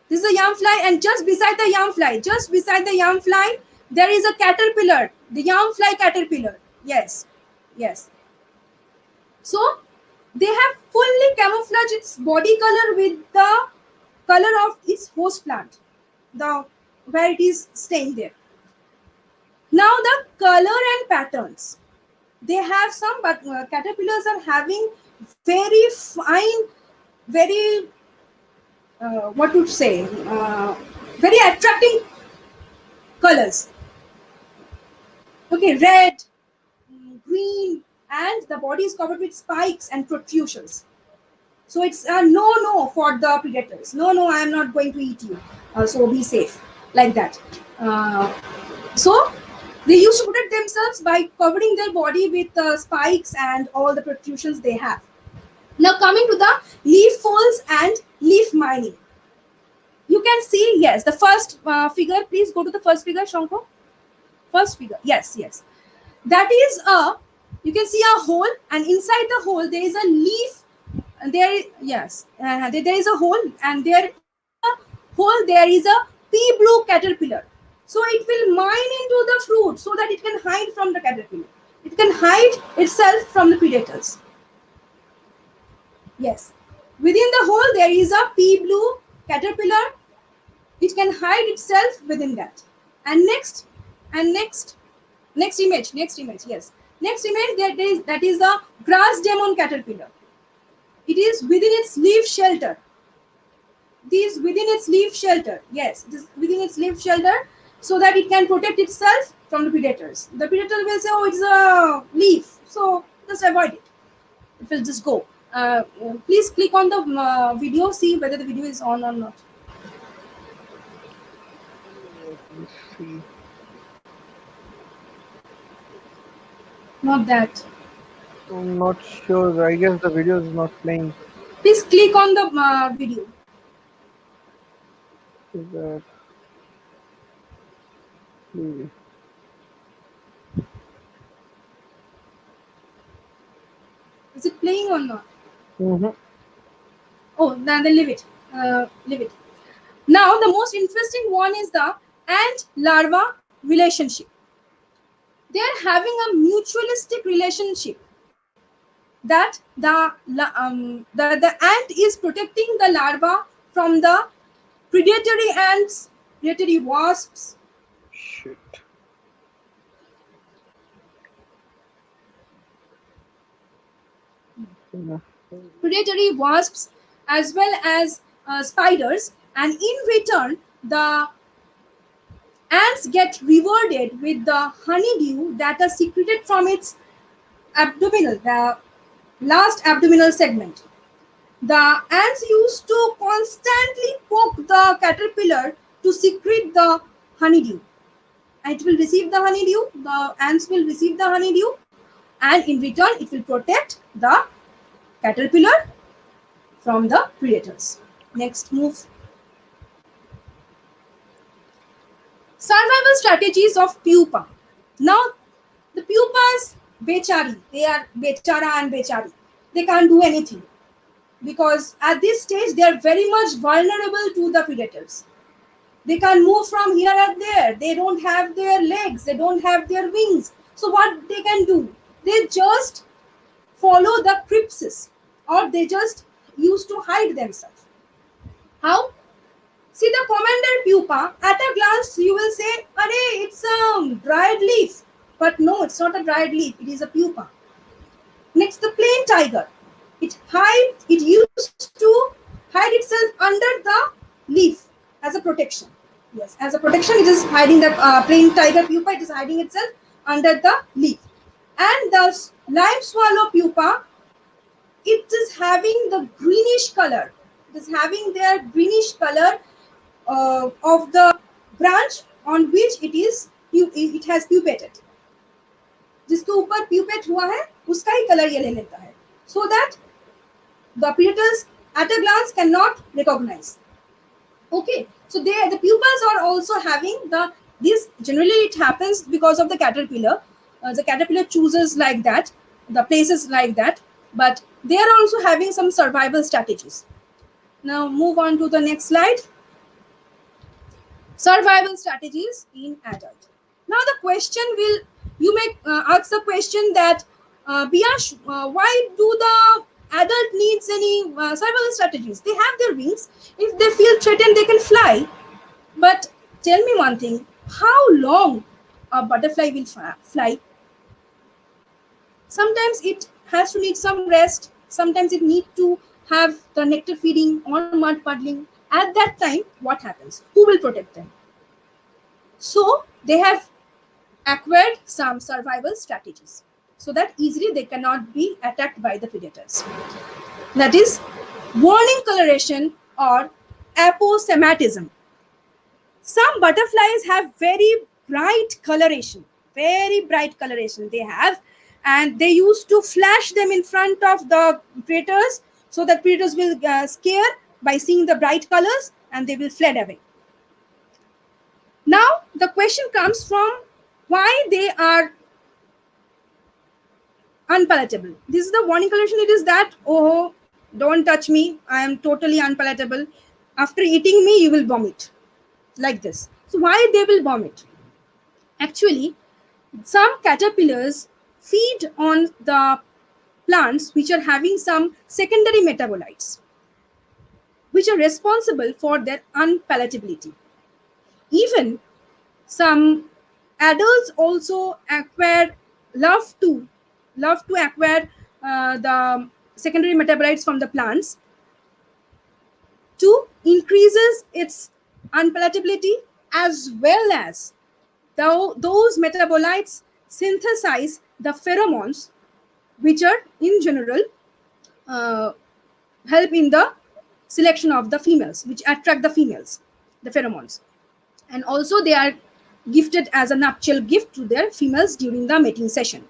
S2: This is a young fly, and just beside the young fly, there is a caterpillar. The young fly caterpillar. Yes. Yes. So they have fully camouflaged its body color with the color of its host plant, the where it is staying there. Now the color and patterns. They have some, but caterpillars are having very fine, very what would say, very attracting colors. Okay, red, green, and the body is covered with spikes and protrusions. So it's a no for the predators. No, I am not going to eat you. So be safe, like that. So they used to protect themselves by covering their body with spikes and all the protrusions they have. Now coming to the leaf folds and leaf mining. You can see, yes, the first figure. Please go to the first figure, Shanko. First figure. Yes. That is a, you can see a hole, and inside the hole there is a leaf. And there, yes, there is a hole, and there in the hole there is a pea blue caterpillar. So it will mine into the fruit so that it can hide from the caterpillar. It can hide itself from the predators. Yes, within the hole there is a pea blue caterpillar. It can hide itself within that. And next image. Yes, next image, that is the grass demon caterpillar. It is within its leaf shelter. This within its leaf shelter. Yes, it is within its leaf shelter, so that it can protect itself from the predators. The predator will say, "Oh, it's a leaf," so just avoid it. It will just go. Please click on the video. See whether the video is on or not.
S1: Let me see.
S2: Not that.
S1: I'm not sure. I guess the video is not playing.
S2: Please click on the video.
S1: Is that? Hmm.
S2: Is it playing or not?
S1: Mm-hmm.
S2: Oh, then leave it. Leave it. Now, the most interesting one is the ant larva relationship. They are having a mutualistic relationship, that the ant is protecting the larva from the predatory ants, predatory wasps.
S1: Shit. Yeah.
S2: Predatory wasps, as well as spiders, and in return the ants get rewarded with the honeydew that are secreted from its abdominal, the last abdominal segment. The ants used to constantly poke the caterpillar to secrete the honeydew. And it will receive the honeydew, the ants will receive the honeydew, and in return it will protect the caterpillar from the predators. Next move. Survival strategies of pupa. Now, the pupas, bechari, they are bechara and bechari. They can't do anything, because at this stage they are very much vulnerable to the predators. They can't move from here and there. They don't have their legs. They don't have their wings. So what they can do? They just follow the crypsis, or they just used to hide themselves. How? See the commander pupa, at a glance you will say, "Arey, it's a dried leaf." But no, it's not a dried leaf, it is a pupa. Next, the plain tiger. It used to hide itself under the leaf as a protection. Yes, as a protection, it is hiding the plain tiger pupa. It is hiding itself under the leaf. And the lime swallow pupa, it is having the greenish color. It is having their greenish color of the branch on which it has pupated. जिसके ऊपर pupate हुआ है उसका ही colour ये ले लेता है so that the predators at a glance cannot recognize. Okay, so the pupils are also having this. Generally it happens because of the caterpillar. The caterpillar chooses like that, the places like that, but they are also having some survival strategies. Now move on to the next slide. Survival strategies in adult. Now the question will, you may ask the question that Biash, why do the adult needs any survival strategies? They have their wings. If they feel threatened, they can fly. But tell me one thing: how long a butterfly will fly? Sometimes it has to need some rest. Sometimes it need to have the nectar feeding or mud puddling. At that time, what happens? Who will protect them? So they have acquired some survival strategies so that easily they cannot be attacked by the predators. That is warning coloration or aposematism. Some butterflies have very bright coloration they have, and they used to flash them in front of the predators so that predators will scare by seeing the bright colors and they will fled away. Now the question comes from why they are unpalatable. This is the warning coloration. It is that, oh, don't touch me, I am totally unpalatable. After eating me, you will vomit. Like this. So why they will vomit? Actually, some caterpillars feed on the plants which are having some secondary metabolites which are responsible for their unpalatability. Even some adults also love to acquire the secondary metabolites from the plants to increases its unpalatability, as well as those metabolites synthesize the pheromones which are in general uh, help in the selection of the females, which attract the females, the pheromones. And also they are gifted as a nuptial gift to their females during the mating session.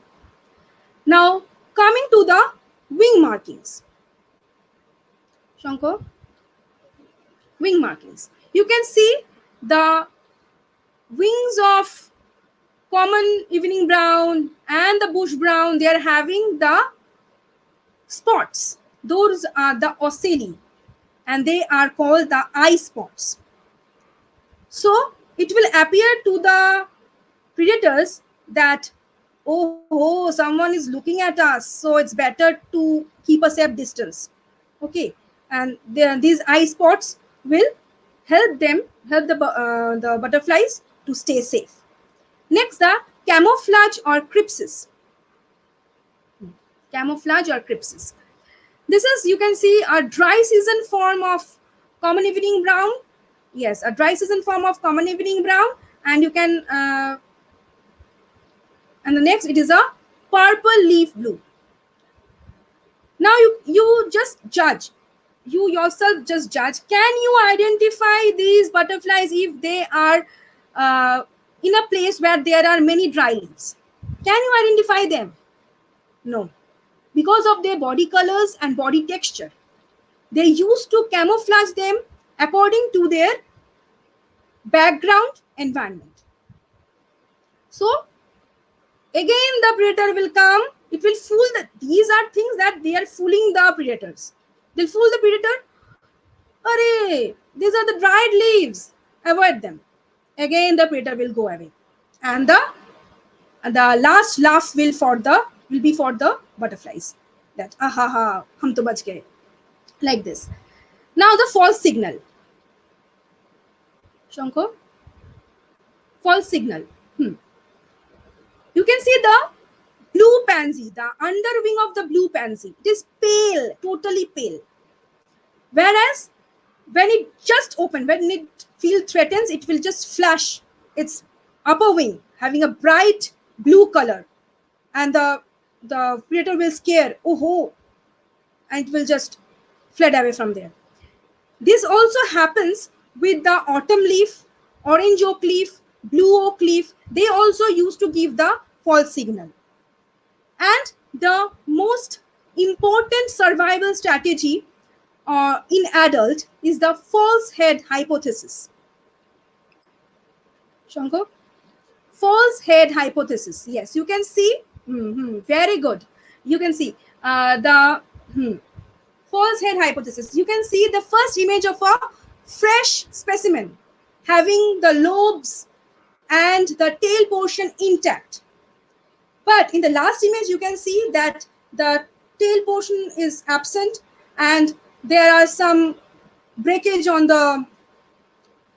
S2: Now coming to the wing markings. Shankar, wing markings. You can see the wings of common evening brown and the bush brown. They are having the spots. Those are the ocelli and they are called the eye spots. So it will appear to the predators that, oh, someone is looking at us, so it's better to keep a safe distance. Okay, and these eye spots will help the butterflies to stay safe. Next, the camouflage or crypsis. Camouflage or crypsis. This is, you can see, a dry season form of common evening brown. Yes, a dry season form of common evening brown, and you can and the next, it is a purple leaf blue. Now you just judge, you yourself just judge, can you identify these butterflies if they are in a place where there are many dry leaves? Can you identify them? No, because of their body colors and body texture. They used to camouflage them according to their background environment. So again the predator will come, it will fool these are things that they are fooling the predators. They'll fool the predator. Array, these are the dried leaves, avoid them. Again the predator will go away, and the last laugh will be for the butterflies, that aha ha hum to bach gaye, like this. Now the false signal. Shankar? False signal. You can see the blue pansy, the underwing of the blue pansy. It is pale, totally pale. Whereas when it just open, when it feel threatens, it will just flash its upper wing, having a bright blue color, and the predator will scare, oh ho, and it will just fled away from there. This also happens with the autumn leaf, orange oak leaf, blue oak leaf. They also used to give the false signal. And the most important survival strategy in adult is the false head hypothesis. Shankar? False head hypothesis. Yes, you can see. Very good. You can see the false head hypothesis. You can see the first image of a fresh specimen having the lobes and the tail portion intact. But in the last image, you can see that the tail portion is absent and there are some breakage on the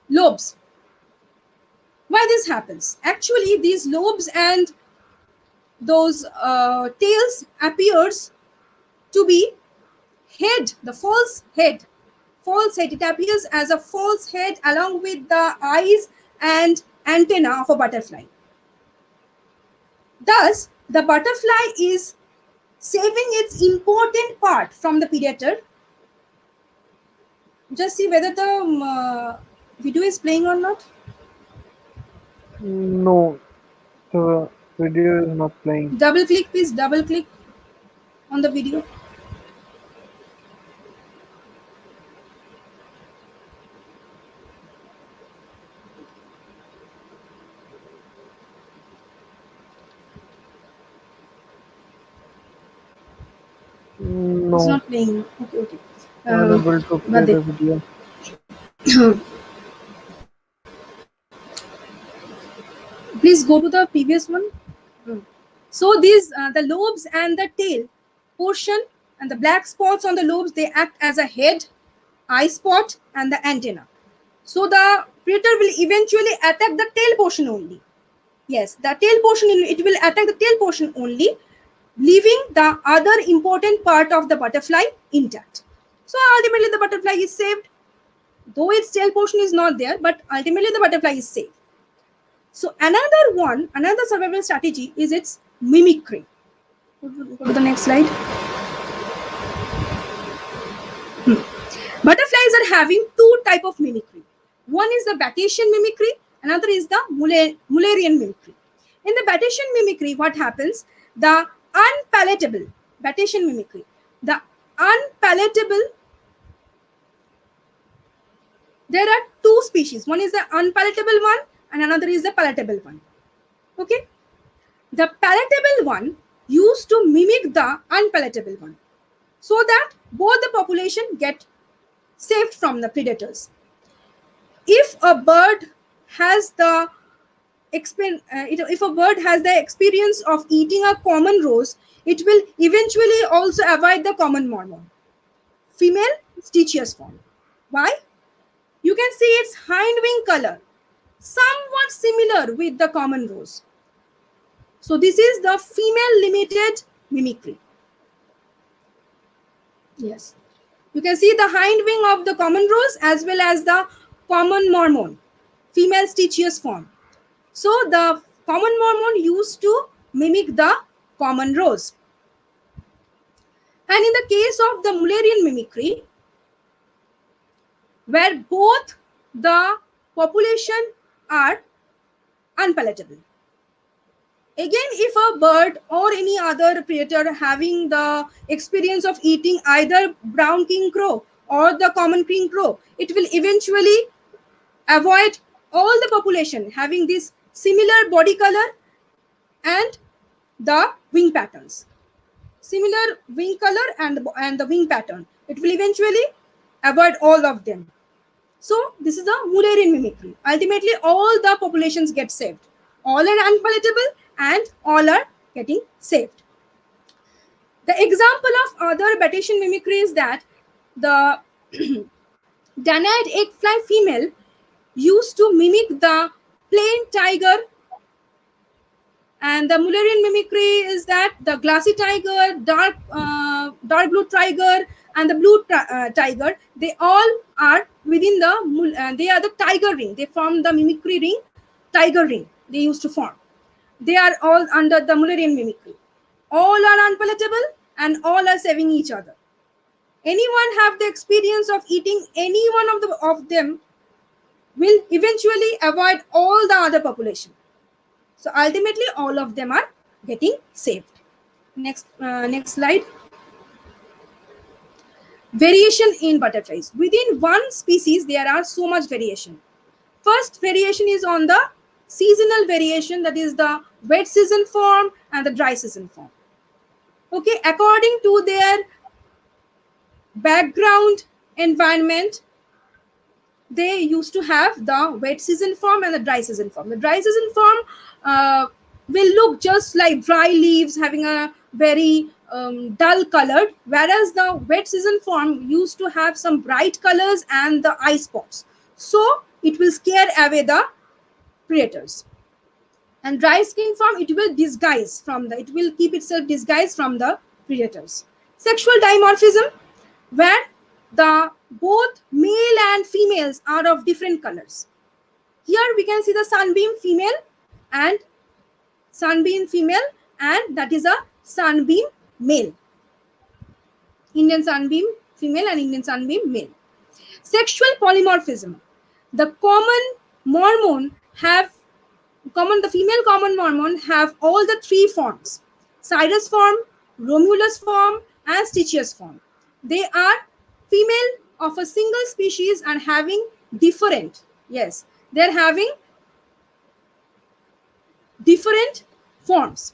S2: lobes. Why this happens? Actually, these lobes and those tails appears to be head, the false head. False head. It appears as a false head along with the eyes and antenna of a butterfly. Thus, the butterfly is saving its important part from the predator. Just see whether the video is playing or not.
S1: No, the video is not playing.
S2: Double click, please. Double click on the video. It's
S1: No,
S2: not playing. Okay, okay.
S1: unable to play
S2: But
S1: the video.
S2: please go to the previous one. So these the lobes and the tail portion and the black spots on the lobes, they act as a head, eye spot, and the antenna. So the predator will eventually attack the tail portion only. Yes, the tail portion, it will attack the tail portion only, leaving the other important part of the butterfly intact. So ultimately the butterfly is saved, though its tail portion is not there, but ultimately the butterfly is saved. So another survival strategy is its mimicry. Go to the next slide. Butterflies are having two type of mimicry. One is the Batesian mimicry, another is the Mullerian mimicry. In the Batesian mimicry, what happens? The unpalatable Batesian mimicry, the unpalatable. There are two species. One is the unpalatable one, and another is the palatable one. Okay, the palatable one used to mimic the unpalatable one, so that both the population get saved from the predators. If a bird has the if a bird has the experience of eating a common rose, it will eventually also avoid the common mormon, female stichious form. Why? You can see its hind wing color, somewhat similar with the common rose. So this is the female limited mimicry. Yes. You can see the hind wing of the common rose as well as the common mormon, female stichious form. So the common mormon used to mimic the common rose. And in the case of the Mullerian mimicry, where both the population are unpalatable. Again, if a bird or any other predator having the experience of eating either brown king crow or the common king crow, it will eventually avoid all the population having this similar body color and the wing patterns. Similar wing color and the wing pattern. It will eventually avoid all of them. So this is a Mullerian mimicry. Ultimately, all the populations get saved. All are unpalatable and all are getting saved. The example of other Batesian mimicry is that the Danite egg fly female used to mimic the plain tiger, and the Mullerian mimicry is that the glassy tiger, dark blue tiger, and the blue tiger, they all are within the they are the tiger ring. They form the mimicry ring, tiger ring. They used to form. They are all under the Mullerian mimicry. All are unpalatable and all are saving each other. Anyone have the experience of eating any one of them will eventually avoid all the other population. So ultimately, all of them are getting saved. Next slide. Variation in butterflies. Within one species, there are so much variation. First variation is on the seasonal variation, that is the wet season form and the dry season form. Okay, according to their background environment, they used to have the wet season form and the dry season form. The dry season form will look just like dry leaves having a very dull colored, whereas the wet season form used to have some bright colors and the eye spots. So it will scare away the predators. And dry skin form, it will disguise from the, it will keep itself disguised from the predators. Sexual dimorphism, where the both male and females are of different colors. Here we can see the sunbeam female and that is a sunbeam male. Indian sunbeam female and Indian sunbeam male. Sexual polymorphism. The the female common mormon have all the three forms: Cyrus form, Romulus form, and Stichius form. They are female of a single species and having different, yes, they're having different forms.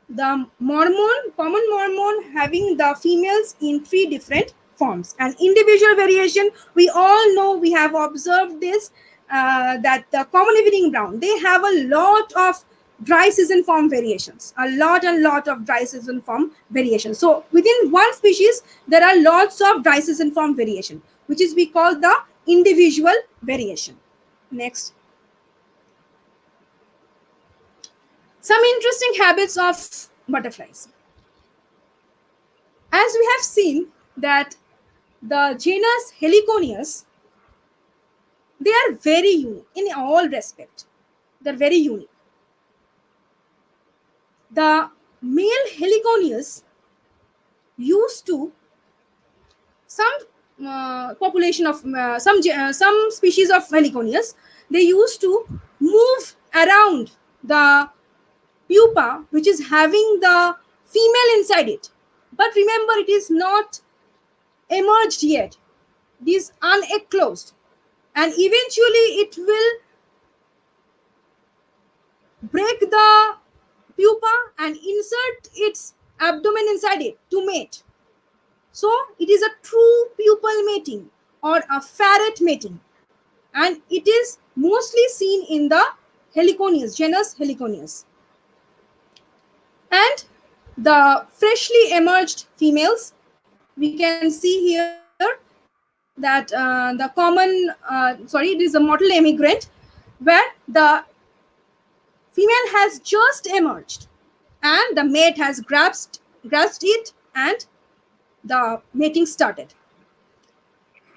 S2: The common mormon having the females in three different forms. And individual variation, we all know, we have observed this, that the common evening brown, they have a lot of dry season form variations, a lot of dry season form variations. So within one species, there are lots of dry season form variation, which is we call the individual variation. Next. Some interesting habits of butterflies. As we have seen that the genus Heliconius, they are very unique in all respect. They're very unique. The male Heliconius used to, some population of some species of Heliconius, they used to move around the pupa, which is having the female inside it. But remember, it is not emerged yet. It is unenclosed. And eventually it will break the pupa and insert its abdomen inside it to mate. So it is a true pupal mating or a ferret mating. And it is mostly seen in the Heliconius, genus Heliconius. And the freshly emerged females, we can see here that it is a mottled emigrant, where the female has just emerged and the mate has grasped it and the mating started.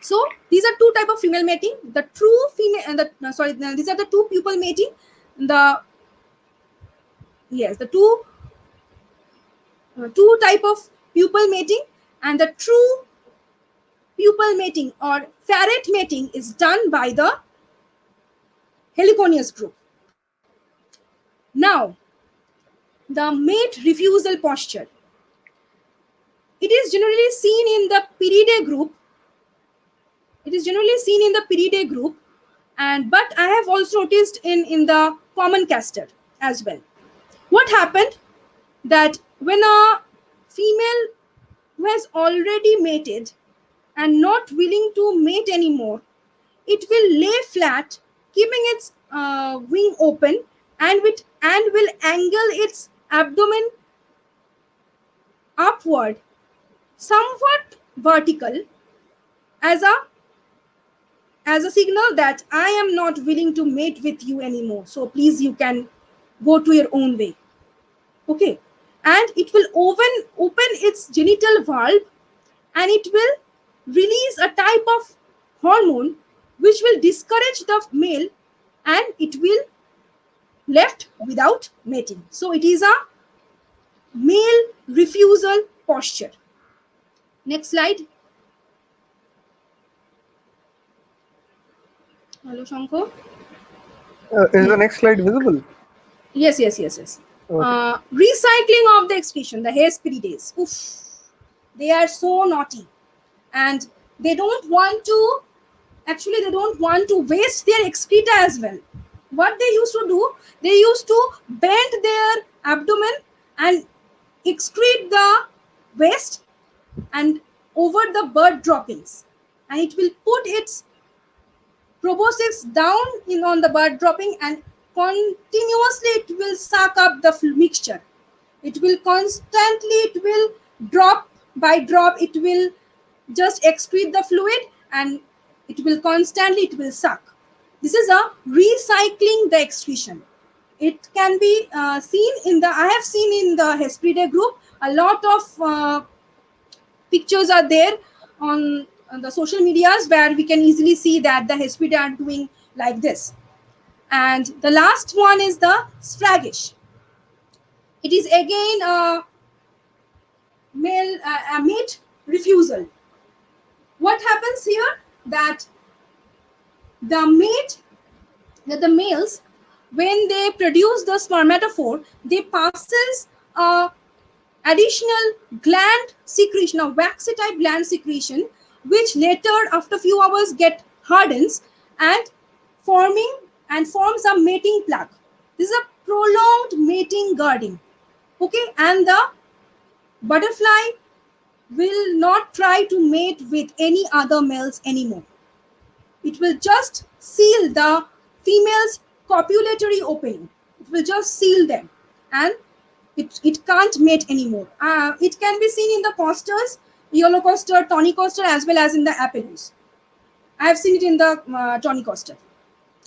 S2: So these are two type of female mating: the true female and these are the two pupal mating. The yes, the two type of pupal mating, and the true pupal mating or ferret mating is done by the Heliconius group. Now, the mate refusal posture. It is generally seen in the Piridae group. And but I have also noticed in the common castor as well. What happened that when a female who has already mated and not willing to mate anymore, it will lay flat, keeping its wing open, and will angle its abdomen upward, somewhat vertical, as a as a signal that I am not willing to mate with you anymore. So please, you can go to your own way. Okay. And it will open its genital valve, and it will release a type of hormone which will discourage the male, and it will left without mating. So it is a male refusal posture. Next slide. Hello, Shankar.
S1: Is the next slide visible?
S2: Yes.
S1: Okay.
S2: Recycling of the excretion, the Hesperides. Oof, they are so naughty, and they don't want to. Actually, they don't want to waste their excreta as well. What they used to do, they used to bend their abdomen and excrete the waste and over the bird droppings, and it will put its proboscis down in on the bird dropping, and continuously it will suck up the mixture. It will constantly, it will drop by drop, it will just excrete the fluid, and it will constantly, it will suck. This is a recycling the excretion. It can be seen in the, I have seen in the Hesperidae group a lot of pictures are there on the social medias where we can easily see that the Hesperidae are doing like this. And the last one is the Sfragish. It is again a male a mate refusal. What happens here, that the mate, that the males, when they produce the spermatophore, they passes a additional gland secretion, a waxy type gland secretion, which later after few hours get hardens and forming and forms a mating plug. This is a prolonged mating guarding. Okay, and the butterfly will not try to mate with any other males anymore. It will just seal the female's copulatory opening. It will just seal them, and it can't mate anymore. It can be seen in the costers, yellow coster, tawny coster, as well as in the apelus. I have seen it in the tawny coster.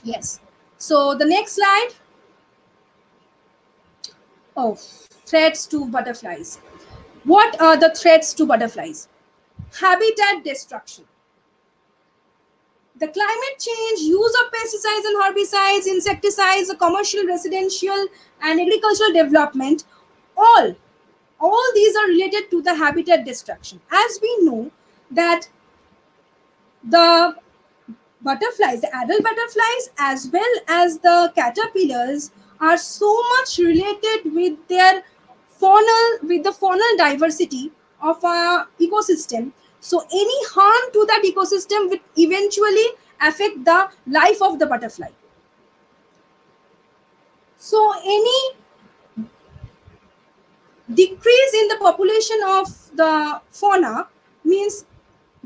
S2: Yes. So the next slide. Oh, threats to butterflies. What are the threats to butterflies? Habitat destruction. The climate change, use of pesticides and herbicides, insecticides, the commercial, residential, and agricultural development, all these are related to the habitat destruction. As we know that the butterflies, the adult butterflies as well as the caterpillars are so much related with their with the faunal diversity of a ecosystem. So any harm to that ecosystem will eventually affect the life of the butterfly. So any decrease in the population of the fauna means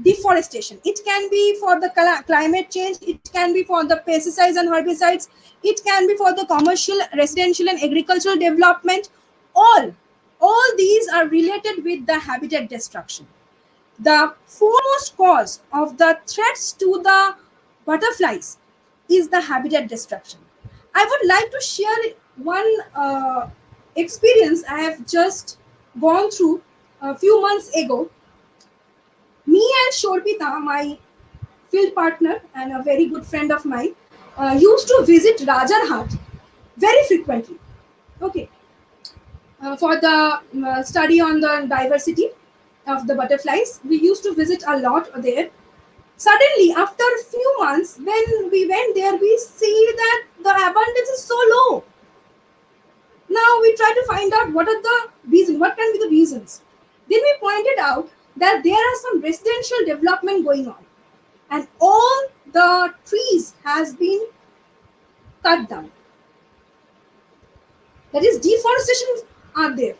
S2: deforestation. It can be for the climate change, it can be for the pesticides and herbicides, it can be for the commercial, residential, and agricultural development. All these are related with the habitat destruction. The foremost cause of the threats to the butterflies is the habitat destruction. I would like to share one experience I have just gone through a few months ago. Me and Shorpita, my field partner and a very good friend of mine, used to visit Rajarhat very frequently. Okay, for the study on the diversity of the butterflies, we used to visit a lot there. Suddenly, after a few months, when we went there, we see that the abundance is so low. Now we try to find out what are the reasons, what can be the reasons. Then we pointed out that there are some residential development going on, and all the trees has been cut down. That is, deforestation are there.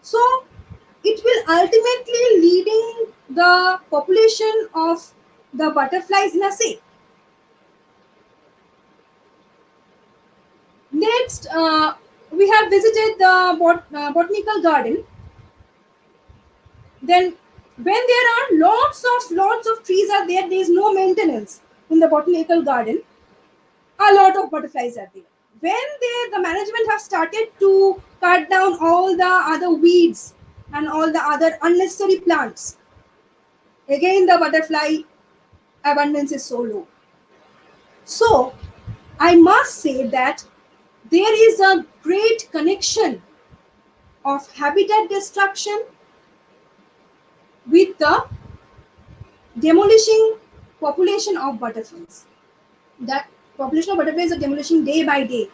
S2: So it will ultimately leading the population of the butterflies in a say. Next, we have visited the botanical garden. Then when there are lots of trees are there, there is no maintenance. in the botanical garden, a lot of butterflies are there. When the management have started to cut down all the other weeds and all the other unnecessary plants, again the butterfly abundance is so low. So I must say that there is a great connection of habitat destruction with the demolishing population of butterflies. That population of butterflies are diminishing day by day,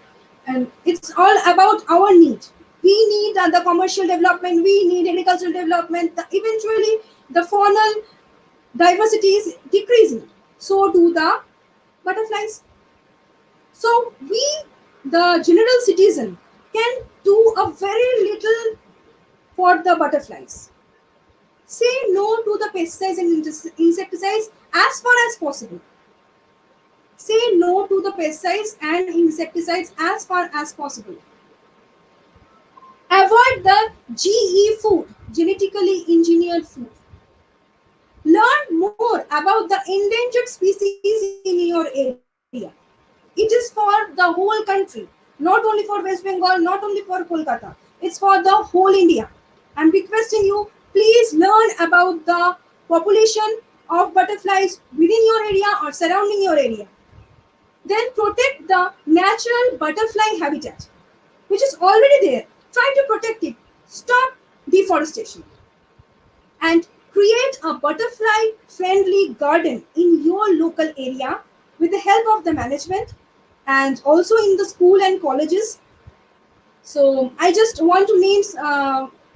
S2: and it's all about our need. We need the commercial development, we need agricultural development. Eventually the faunal diversity is decreasing, so do the butterflies. So we, the general citizen, can do a very little for the butterflies. Say no to the pesticides and insecticides as far as possible. Say no to the pesticides and insecticides as far as possible. Avoid the GE food, genetically engineered food. Learn more about the endangered species in your area. It is for the whole country, not only for West Bengal, not only for Kolkata. It's for the whole India. I'm requesting you, please learn about the population of butterflies within your area or surrounding your area. Then protect the natural butterfly habitat, which is already there. Try to protect it. Stop deforestation. And create a butterfly friendly garden in your local area with the help of the management and also in the school and colleges. So I just want to name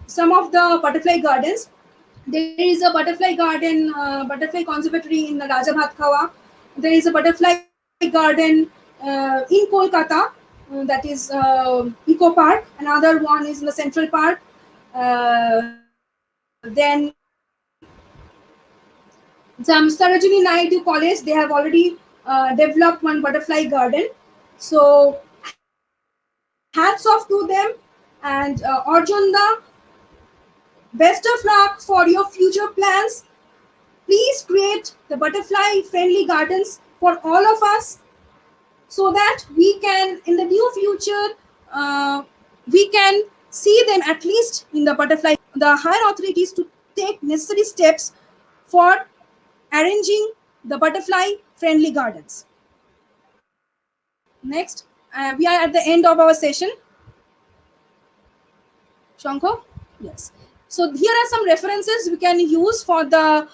S2: some of the butterfly gardens. There is a butterfly garden, butterfly conservatory in the Raja Bhatkhawa. There is a butterfly garden in Kolkata, that is Eco Park. Another one is in the Central Park. Then some Sarojini Naidu College, they have already developed one butterfly garden. So hats off to them, and Arjun, the best of luck for your future plans. Please create the butterfly friendly gardens for all of us, so that we can in the near future we can see them at least in the butterfly garden. The higher authorities to take necessary steps for arranging the butterfly friendly gardens. Next, we are at the end of our session. Shankho? Yes. So here are some references we can use for the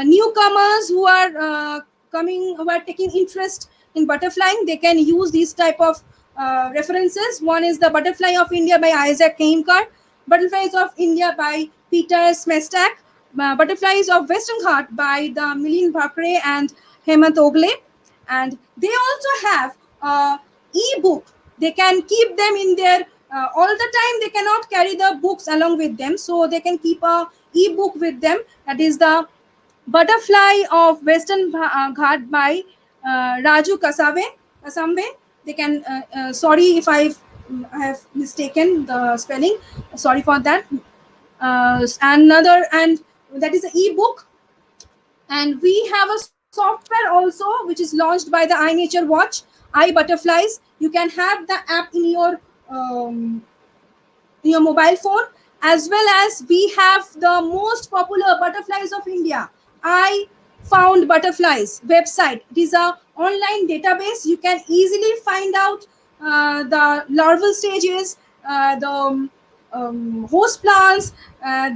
S2: newcomers who are who are taking interest in butterflying. They can use these type of references. One is the Butterfly of India by Isaac Kaimkar, Butterflies of India by Peter Smestak, Butterflies of Western Ghat by the Milin Bhakre and Hemant Ogle, and they also have e-book. They can keep them in their all the time. They cannot carry the books along with them, so they can keep a e-book with them. That is the Butterfly of Western Ghat by Raju Kasambe. They can sorry if I have mistaken the spelling, sorry for that. Another, and that is an e-book. And we have a software also which is launched by the iNature Watch, iButterflies. You can have the app um, in your mobile phone, as well as we have the most popular butterflies of India. I found butterflies website. It is a online database. You can easily find out the larval stages, the host plants,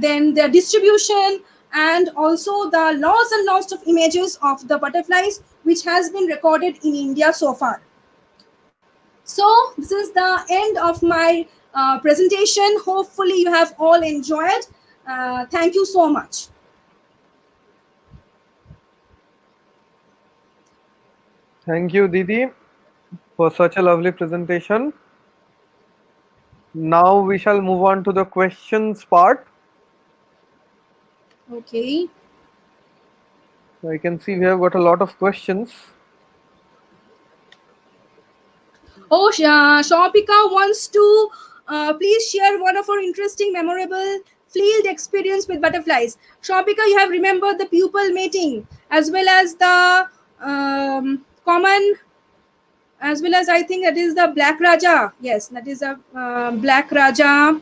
S2: then their distribution, and also the lots and lots of images of the butterflies which has been recorded in India so far. So this is the end of my presentation. Hopefully you have all enjoyed. Thank you so much.
S1: Thank you, Didi, for such a lovely presentation. Now we shall move on to the questions part.
S2: Okay.
S1: I can see we have got a lot of questions.
S2: Oh, Shopika wants to please share one of our interesting, memorable field experience with butterflies. Shopika, you have remembered the pupil mating as well as the common, as well as I think that is the black raja. Yes, that is a black raja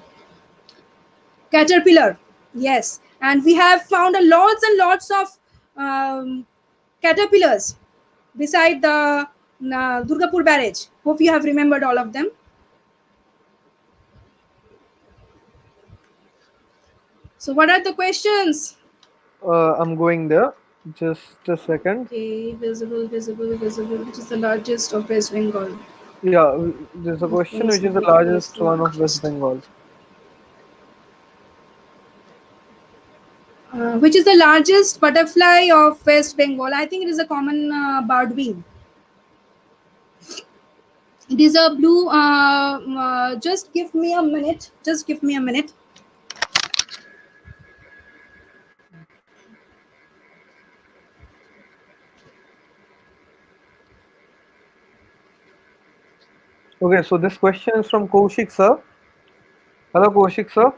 S2: caterpillar. Yes, and we have found a lots and lots of caterpillars beside the Durgapur barrage. Hope you have remembered all of them. So, what are the questions?
S1: I'm going there. Just a second.
S2: Okay, visible, visible, visible, which is the largest of West Bengal.
S1: Yeah, there's a
S2: Of
S1: question
S2: course,
S1: which is the
S2: biggest,
S1: largest one of West
S2: largest.
S1: Bengal.
S2: Which is the largest butterfly of West Bengal? I think it is a common birdwing. It is a blue. Just give me a minute. Just give me a minute.
S1: Okay, so this question is from Kaushik sir. Hello, Kaushik sir.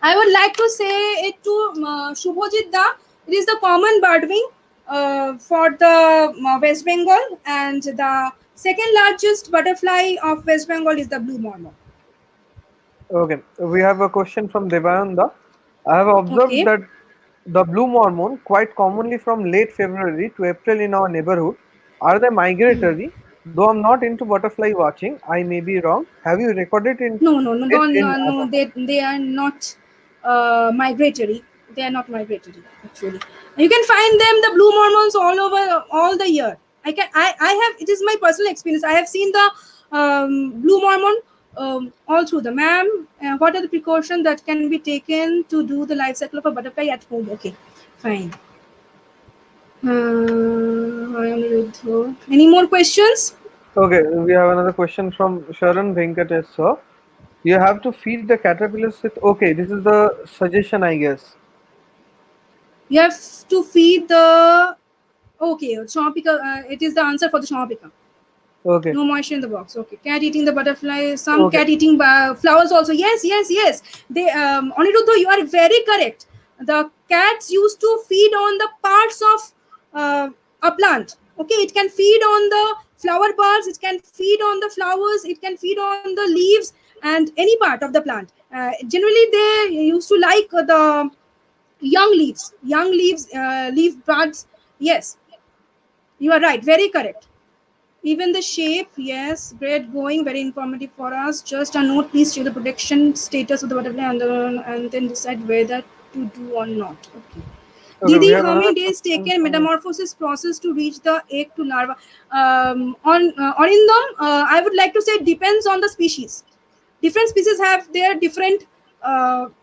S2: I would like to say it to Shubhajit Da. It is the common birdwing for the West Bengal, and the second largest butterfly of West Bengal is the blue mormon.
S1: Okay, we have a question from Devananda. I have observed
S2: Okay.
S1: that the blue mormon, quite commonly from late February to April in our neighborhood, are they migratory? Though I'm not into butterfly watching, I may be wrong. Have you recorded
S2: No, no, no,
S1: it
S2: no,
S1: in
S2: no, no.
S1: Assam?
S2: They are not migratory. They are not migratory. Actually, you can find them the blue mormons all over all the year. I have. It is my personal experience. I have seen the blue mormon all through the ma'am. What are the precautions that can be taken to do the life cycle of a butterfly at home? Okay, fine. Any more questions?
S1: Okay, we have another question from Sharan Venkatesh sir. You have to feed the caterpillars with. Okay, this is the suggestion, I guess.
S2: You have to feed the. Okay, Shopika. It is the answer for the Shopika.
S1: Okay,
S2: No moisture in the box. Okay. Cat eating the butterfly. Some
S1: okay,
S2: cat eating flowers also. Yes, yes, yes. They Aniruddha, you are very correct. The cats used to feed on the parts of a plant. Okay, it can feed on the flower buds. It can feed on the flowers. It can feed on the leaves and any part of the plant. Generally, they used to like the young leaves, leaf buds. Yes, you are right. Very correct. Even the shape, yes, great going, very informative for us. Just a note, please check the protection status of the butterfly and then decide whether to do or not. Okay.
S1: okay. We
S2: Didi,
S1: have
S2: how
S1: another
S2: many days
S1: question
S2: taken
S1: from.
S2: metamorphosis process to reach the egg to larva? On in them, I would like to say it depends on the species. Different species have their different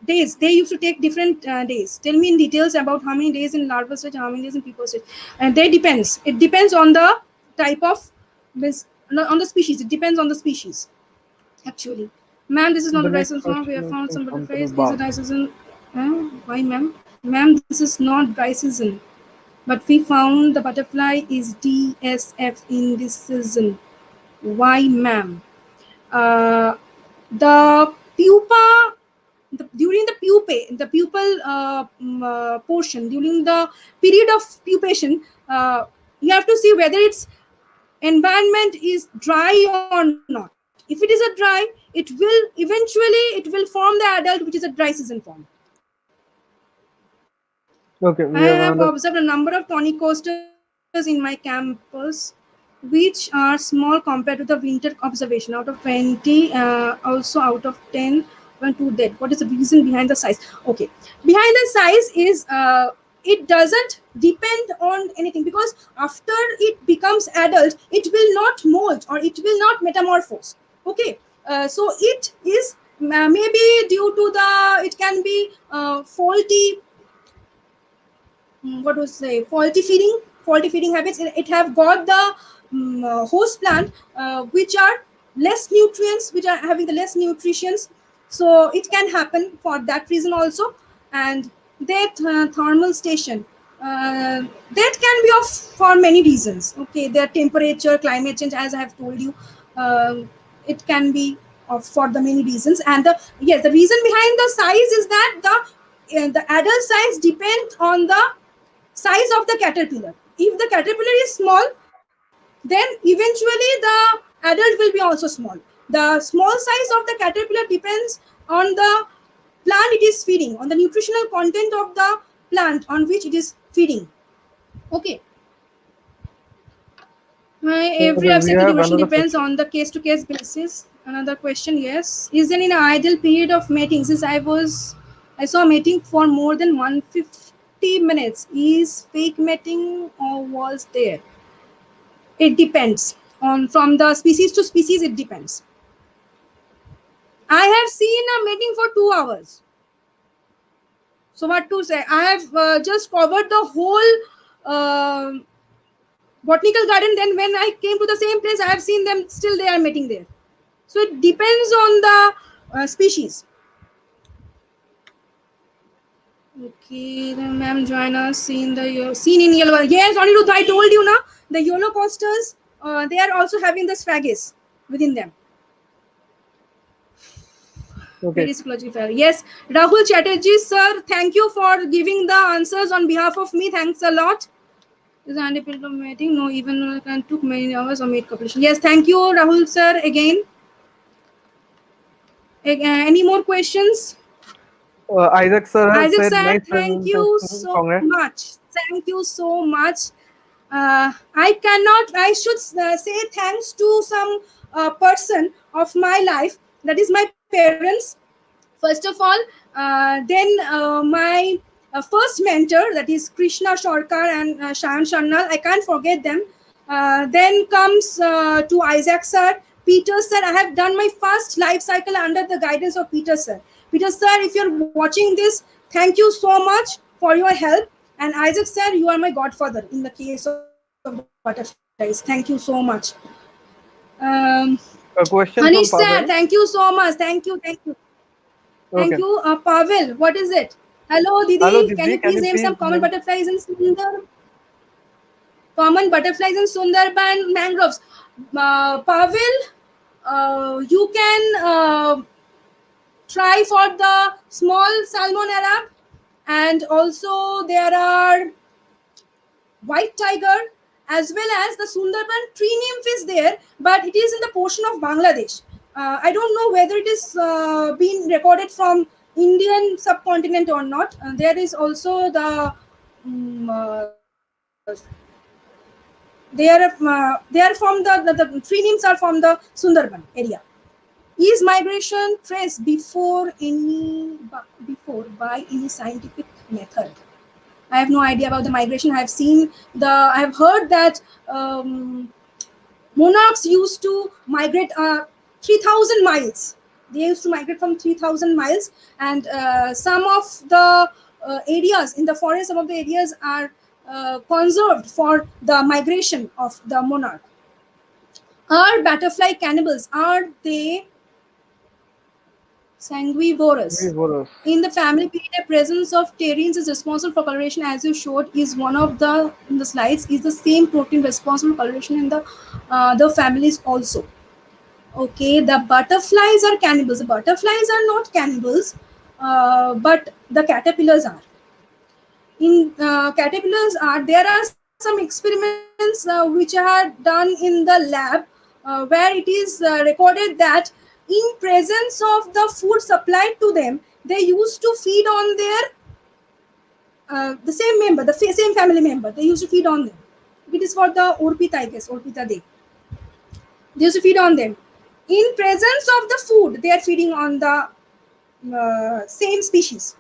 S2: days. They used to take different days. Tell me in details about how many days in larva stage, how many days in pupa stage. And they depends. It depends on the type of on the species. It depends on the species actually. Ma'am, this is not
S1: The
S2: a dry
S1: next
S2: season. We
S1: question
S2: have
S1: is
S2: found
S1: from
S2: some butterflies.
S1: Shantanu
S2: These are
S1: Bab.
S2: dry season. Why, ma'am? Ma'am, this is not dry season. But we found the butterfly is DSF in this season. Why, ma'am? Uh, the pupa, during the pupae, the pupal portion, during the period of pupation, you have to see whether its environment is dry or not. If it is a dry, it will eventually it will form the adult, which is a dry season form.
S1: Okay,
S2: I
S1: we have
S2: have
S1: another.
S2: observed a number of conicosters in my campus, which are small compared to the winter observation. Out of 20, also out of 10, 1 2 dead. What is the reason behind the size? Okay, behind the size is it doesn't depend on anything, because after it becomes adult, it will not mold or it will not metamorphose. Okay, so it is maybe due to the, it can be faulty, what was say, faulty feeding habits. It have got the host plant which are less nutrients, which are having the less nutritions, so it can happen for that reason also. And their thermal station, That can be of for many reasons. Okay, their temperature, climate change, as I have told you, uh, it can be of for the many reasons. And the yes, the reason behind the size is that the adult size depends on the size of the caterpillar. If the caterpillar is small, then eventually the adult will be also small. The small size of the caterpillar depends on the plant it is feeding, on the nutritional content of the plant on which it is feeding. Okay.
S1: Okay,
S2: Every
S1: we
S2: life
S1: have
S2: cycle
S1: another
S2: duration depends
S1: question.
S2: on the case to case basis. Another question, yes. Is there an ideal period of mating? Since I saw mating for more than 150 minutes. Is fake mating or was there? It depends on from the species to species. It depends. I have seen a mating for 2 hours. So what to say? I have just covered the whole uh, botanical garden. Then when I came to the same place, I have seen them still they are mating there. So it depends on the species. Okay, then ma'am, join us. Seen in yellow. Yes, Anirudh, I told you now. The yellow coasters, they are also having the sphagus within them.
S1: Okay,
S2: Very psychological fair. Yes, Rahul Chatterjee, sir, thank you for giving the answers on behalf of me. Thanks a lot. Is the independent meeting? No, even took many hours or made completion. Yes, thank you, Rahul, sir. Again, any more questions?
S1: Isaac sir has
S2: Isaac
S1: said
S2: sir,
S1: nice
S2: thank you
S1: presentation.
S2: so
S1: Congrats.
S2: much. Thank you so much. I cannot, I should say thanks to some person of my life, that is my parents. First of all, then my first mentor, that is Krishna Shorkar and Shayan Shannal, I can't forget them. Then comes to Isaac sir, Peter sir. I have done my first life cycle under the guidance of Peter sir. Peter sir, if you're watching this, thank you so much for your help. And Isaac sir, you are my godfather in the case of butterflies. Thank you so much. Um,
S1: A
S2: Hanish
S1: question
S2: sir,
S1: from
S2: thank you
S1: Pavel.
S2: so much. Thank you. Thank you,
S1: Okay.
S2: Pavel. What is it? Hello,
S1: Hello,
S2: Didi. Can you
S1: Didi. Can
S2: please
S1: you
S2: name
S1: please
S2: some common
S1: name?
S2: butterflies in Sundarban mangroves? Pavel, you can try for the small salmon Arab, and also there are white tiger, as well as the Sundarban tree nymph is there, but it is in the portion of Bangladesh. I don't know whether it is being recorded from Indian subcontinent or not. There is also the um, uh, they are from the tree nymphs are from the Sundarban area. Is migration traced before by any scientific method? I have no idea about the migration. I have heard that monarchs used to migrate 3,000 miles. They used to migrate from 3,000 miles, and some of the areas in the forest, some of the areas are conserved for the migration of the monarch. Are butterfly cannibals? Are they sanguivorous?
S1: Vivorous.
S2: In the family period, presence of pterins is responsible for coloration, as you showed, is one of the in the slides, is the same protein responsible for coloration in the families also. Okay, the butterflies are cannibals. The butterflies are not cannibals, but the caterpillars are. In caterpillars are there are some experiments which are done in the lab, where it is recorded that in presence of the food supplied to them, they used to feed on their the same member, the same family member. They used to feed on them. It is for the orpita, I guess, orpita day. They used to feed on them in presence of the food. They are feeding on the same species.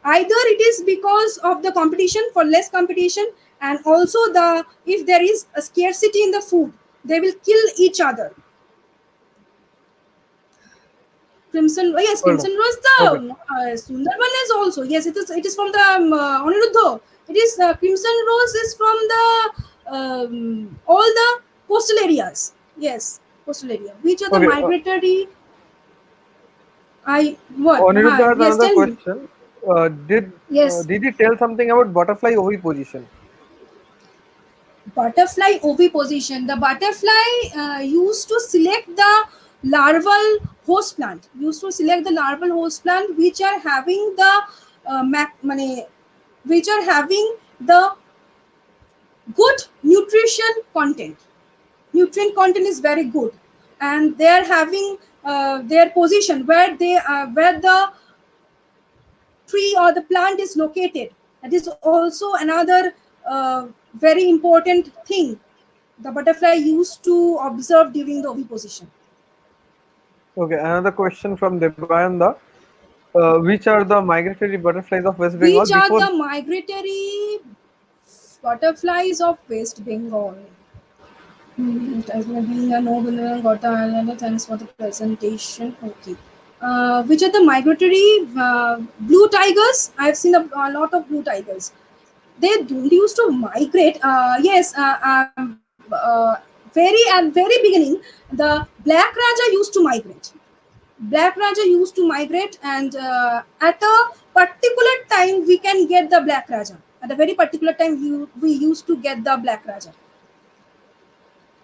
S2: Either it is because of the competition, for less competition, and also the if there is a scarcity in the food, they will kill each other. Crimson, oh yes,
S1: Hold on.
S2: Crimson Rose.
S1: Okay.
S2: The Sundarban is also, yes. It is from the Aniruddha. It is Crimson Rose is from the all the coastal areas. Yes, coastal area. Which are the
S1: Okay.
S2: migratory? I what?
S1: Aniruddha has
S2: Yes,
S1: another
S2: tell me.
S1: question. Did he tell something about butterfly oviposition?
S2: Butterfly oviposition. The butterfly used to select the larval host plant. Used to select the larval host plant which are having the which are having the good nutrition content. Nutrient content is very good, and they are having their position where the tree or the plant is located. That is also another very important thing the butterfly used to observe during the oviposition.
S1: Okay, another question from Debayanda. Which are the migratory butterflies of West Bengal
S2: Which are
S1: before?
S2: the migratory butterflies of West Bengal? As well being a noble got the island. Thanks for the presentation. Okay. Which are the migratory blue tigers? I've seen a lot of blue tigers. They don't used to migrate. Yes, very at very beginning, the black raja used to migrate. Black raja used to migrate, and at a particular time we can get the black raja. At a very particular time, we used to get the black raja.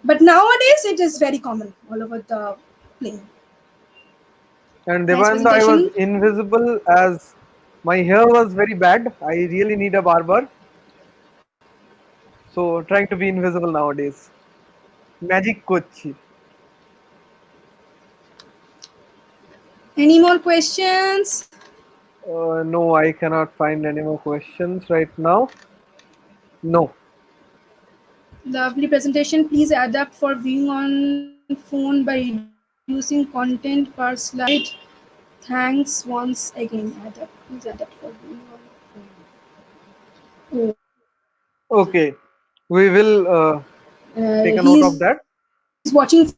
S2: But nowadays, it is very common all over the plain.
S1: And
S2: Nice
S1: Debayanda, I was
S2: presentation.
S1: invisible as my hair was very bad. I really need a barber. So trying to be invisible nowadays. Magic coach.
S2: Any more questions?
S1: No, I cannot find any more questions right now. No.
S2: Lovely presentation. Please adapt for viewing on phone by reducing content per slide. Thanks once again. Please adapt for viewing on phone. Okay.
S1: Okay. We will take a
S2: He
S1: note
S2: is
S1: of that.
S2: watching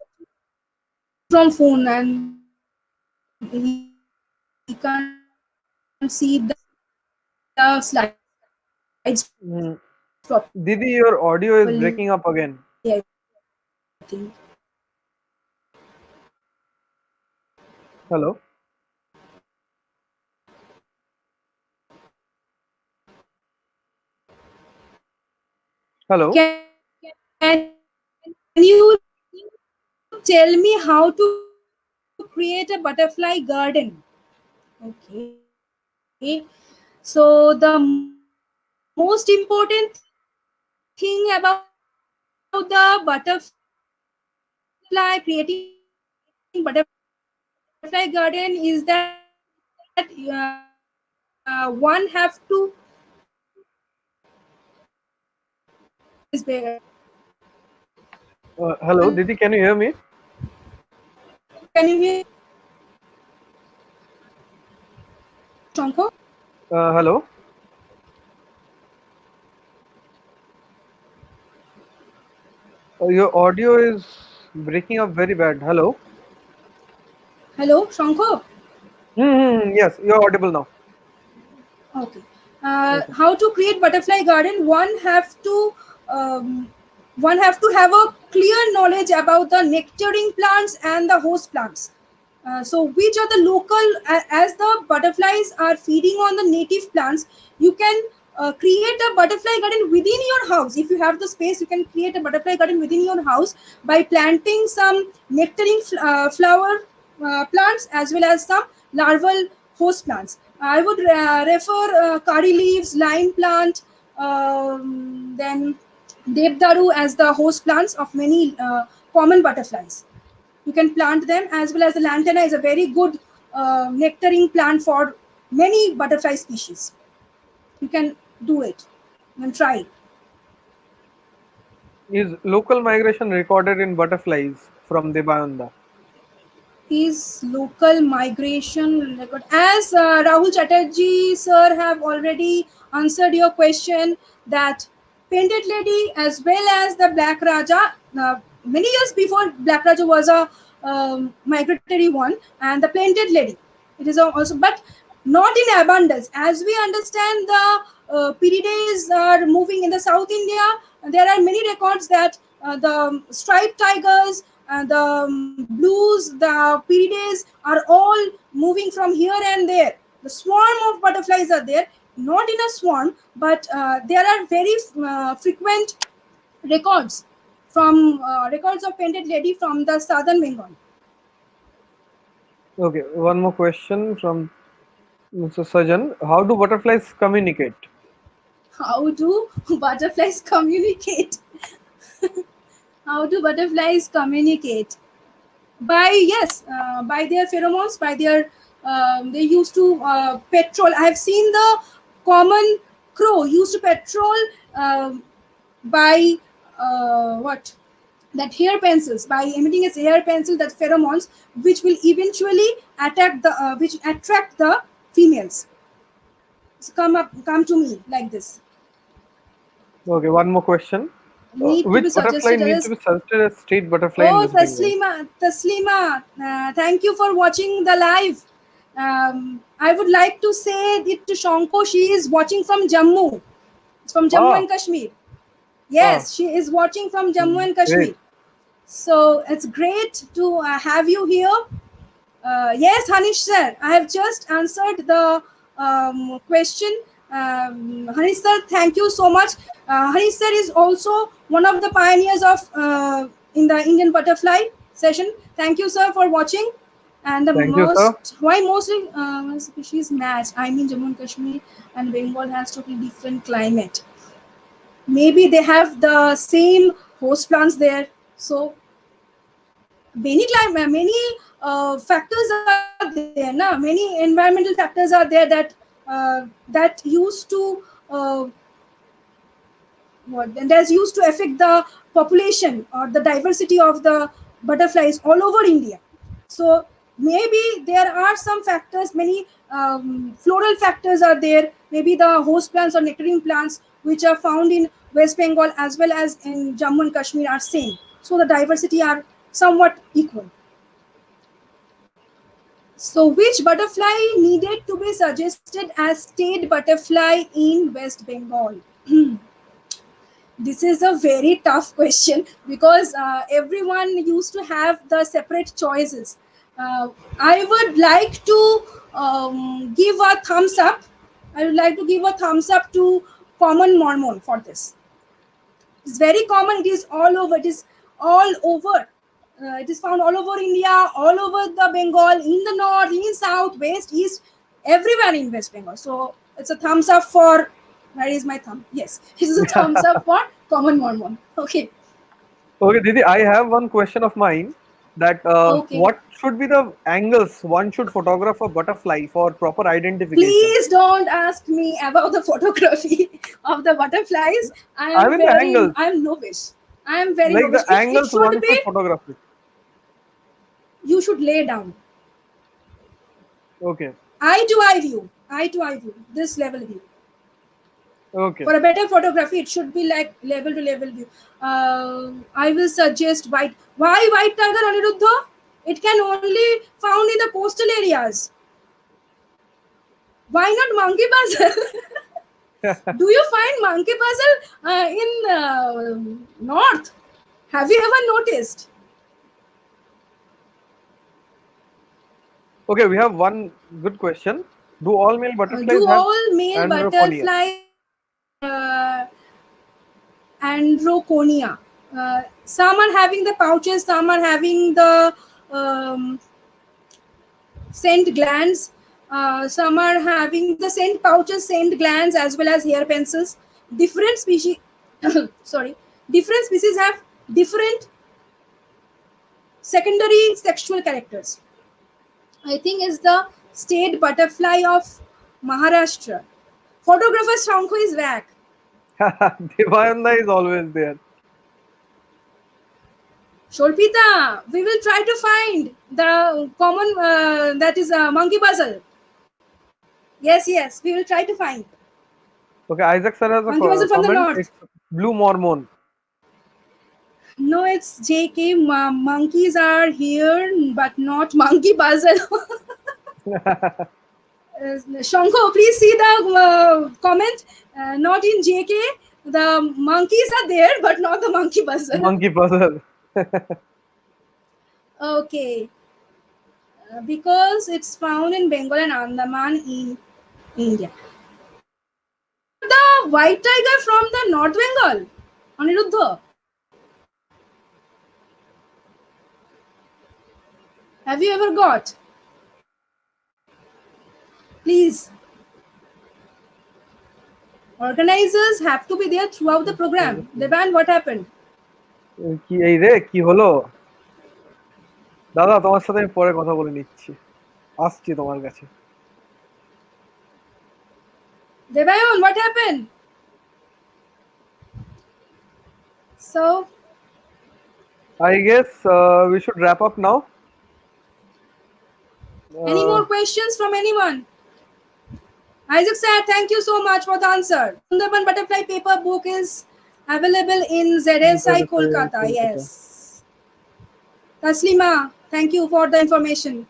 S2: from phone and he can't see the slides properly, I think.
S1: Mm. Didi, your audio is breaking up again. Hello. Hello.
S2: Can you tell me how to create a butterfly garden? Okay. So the most important thing about the butterfly, creating butterfly garden is that one have to
S1: Hello, Didi, can you hear me?
S2: can you hear Shankar?
S1: Hello. Your audio is breaking up very bad. Hello.
S2: Hello, Shankar?
S1: Yes, you're audible now.
S2: Okay.
S1: Okay.
S2: How to create butterfly garden? Um, one have to have a clear knowledge about the nectaring plants and the host plants. So, which are the local as the butterflies are feeding on the native plants? You can create a butterfly garden within your house. If you have the space, you can create a butterfly garden within your house by planting some nectaring flower plants as well as some larval host plants. I would refer curry leaves, lime plant, then devdaru as the host plants of many common butterflies. You can plant them, as well as the lantana is a very good nectaring plant for many butterfly species. You can do it. You can try.
S1: Is local migration recorded in butterflies from Debayanda?
S2: Is local migration record, as Rahul Chatterjee sir have already answered your question, that painted lady as well as the black raja, many years before black raja was a migratory one, and the painted lady, it is also, but not in abundance. As we understand, the Piridaes are moving in the South India. There are many records that the striped tigers, the blues, the Piridaes are all moving from here and there. The swarm of butterflies are there, not in a swarm, but there are very frequent records from records of painted lady from the southern Bengal.
S1: Okay, one more question from Mr. Sajan. How do butterflies communicate?
S2: How do butterflies communicate? How do butterflies communicate? By, yes, by their pheromones, by their they used to patrol. I have seen the common crow used to patrol by what, that hair pencils, by emitting its hair pencil, that pheromones, which will eventually attack the which attract the females. So come to me like this.
S1: Okay, one more question.
S2: Need to
S1: Which
S2: be
S1: butterfly
S2: suggested
S1: need to
S2: as.
S1: be suggested as state butterfly in
S2: Oh,
S1: West Bengal?
S2: Taslima, thank you for watching the live. I would like to say it to Shanko. She is watching from Jammu. It's from Jammu
S1: Ah,
S2: and Kashmir.
S1: ah,
S2: Yes, she is watching from Jammu and
S1: great.
S2: Kashmir. So it's great to have you here. Yes, Hanish sir, I have just answered the question. Hanish sir, thank you so much. Hanish sir is also one of the pioneers of in the Indian butterfly session. Thank you, sir, for watching. And the
S1: Thank you, sir.
S2: most, why mostly species match? I mean, Jammu and Kashmir and Bengal has totally different climate. Maybe they have the same host plants there. So many climate, many factors are there, na, many environmental factors are there that that used to what, and that's used to affect the population or the diversity of the butterflies all over India. So maybe there are some factors, many floral factors are there, maybe the host plants or nectaring plants which are found in West Bengal as well as in Jammu and Kashmir are same, so the diversity are somewhat equal. So, which butterfly needed to be suggested as state butterfly in West Bengal? This is a very tough question because everyone used to have the separate choices. I would like to give a thumbs up. I would like to give a thumbs up to common Mormon for this. It's very common. It is all over. It is all over. It is found all over India, all over the Bengal, in the north, in south, west, east, everywhere in West Bengal. So it's a thumbs up for. Where is my thumb? Yes, it is a thumbs up for common Mormon. Okay,
S1: Okay, Didi, I have one question of mine that
S2: okay.
S1: what should be the angles one should photograph a butterfly for proper identification?
S2: Please don't ask me about the photography of the butterflies.
S1: I mean the angles,
S2: I am novice. I am very
S1: like
S2: novice.
S1: the
S2: It
S1: angles
S2: should
S1: one
S2: be,
S1: should photograph it.
S2: you should lay down.
S1: Okay,
S2: Eye to eye view. Eye to eye view. This level view.
S1: okay.
S2: For a better photography, it should be like level to level view. I will suggest white. Why white tiger, Aniruddha? It can only found in the coastal areas. Why not monkey puzzle? Do you find monkey puzzle in north? Have you ever noticed?
S1: Okay, we have one good question. Do all male butterflies
S2: Do
S1: have
S2: all male
S1: androponia?
S2: butterflies androconia? Some are having the pouches, some are having the um, scent glands. Some are having the scent pouches, scent glands, as well as hair pencils. Different species, sorry, different species have different secondary sexual characters. I think is the state butterfly of Maharashtra. Photographer Shankho is back.
S1: Devayanda is always there.
S2: Sholpita, we will try to find the common that is monkey puzzle. Yes, yes, we will try to find
S1: Okay, Isaac sir has a
S2: monkey puzzle from the
S1: comment.
S2: north.
S1: It's blue Mormon.
S2: No, it's JK. Monkeys are here, but not monkey puzzle. Shanko, please see the comment. Not in JK. The monkeys are there, but not the monkey puzzle.
S1: Monkey puzzle.
S2: Okay. Because it's found in Bengal and Andaman in India. Have you got the white tiger from the North Bengal, Aniruddha? Have you ever got? Please, organizers have to be there throughout the program. Devan, what happened?
S1: কি এই রে কি হলো? দাদা তোমার সাথে আমি পরে কথা বলে নিচ্ছি, আসছি তোমার কাছে।
S2: Devayon, what happened? So,
S1: I guess we should wrap up now.
S2: any more questions from anyone? Isaac said, thank you so much for the answer. Sundarban Butterfly paper book is available in ZSI Kolkata. Yes. Taslima, thank you for the information.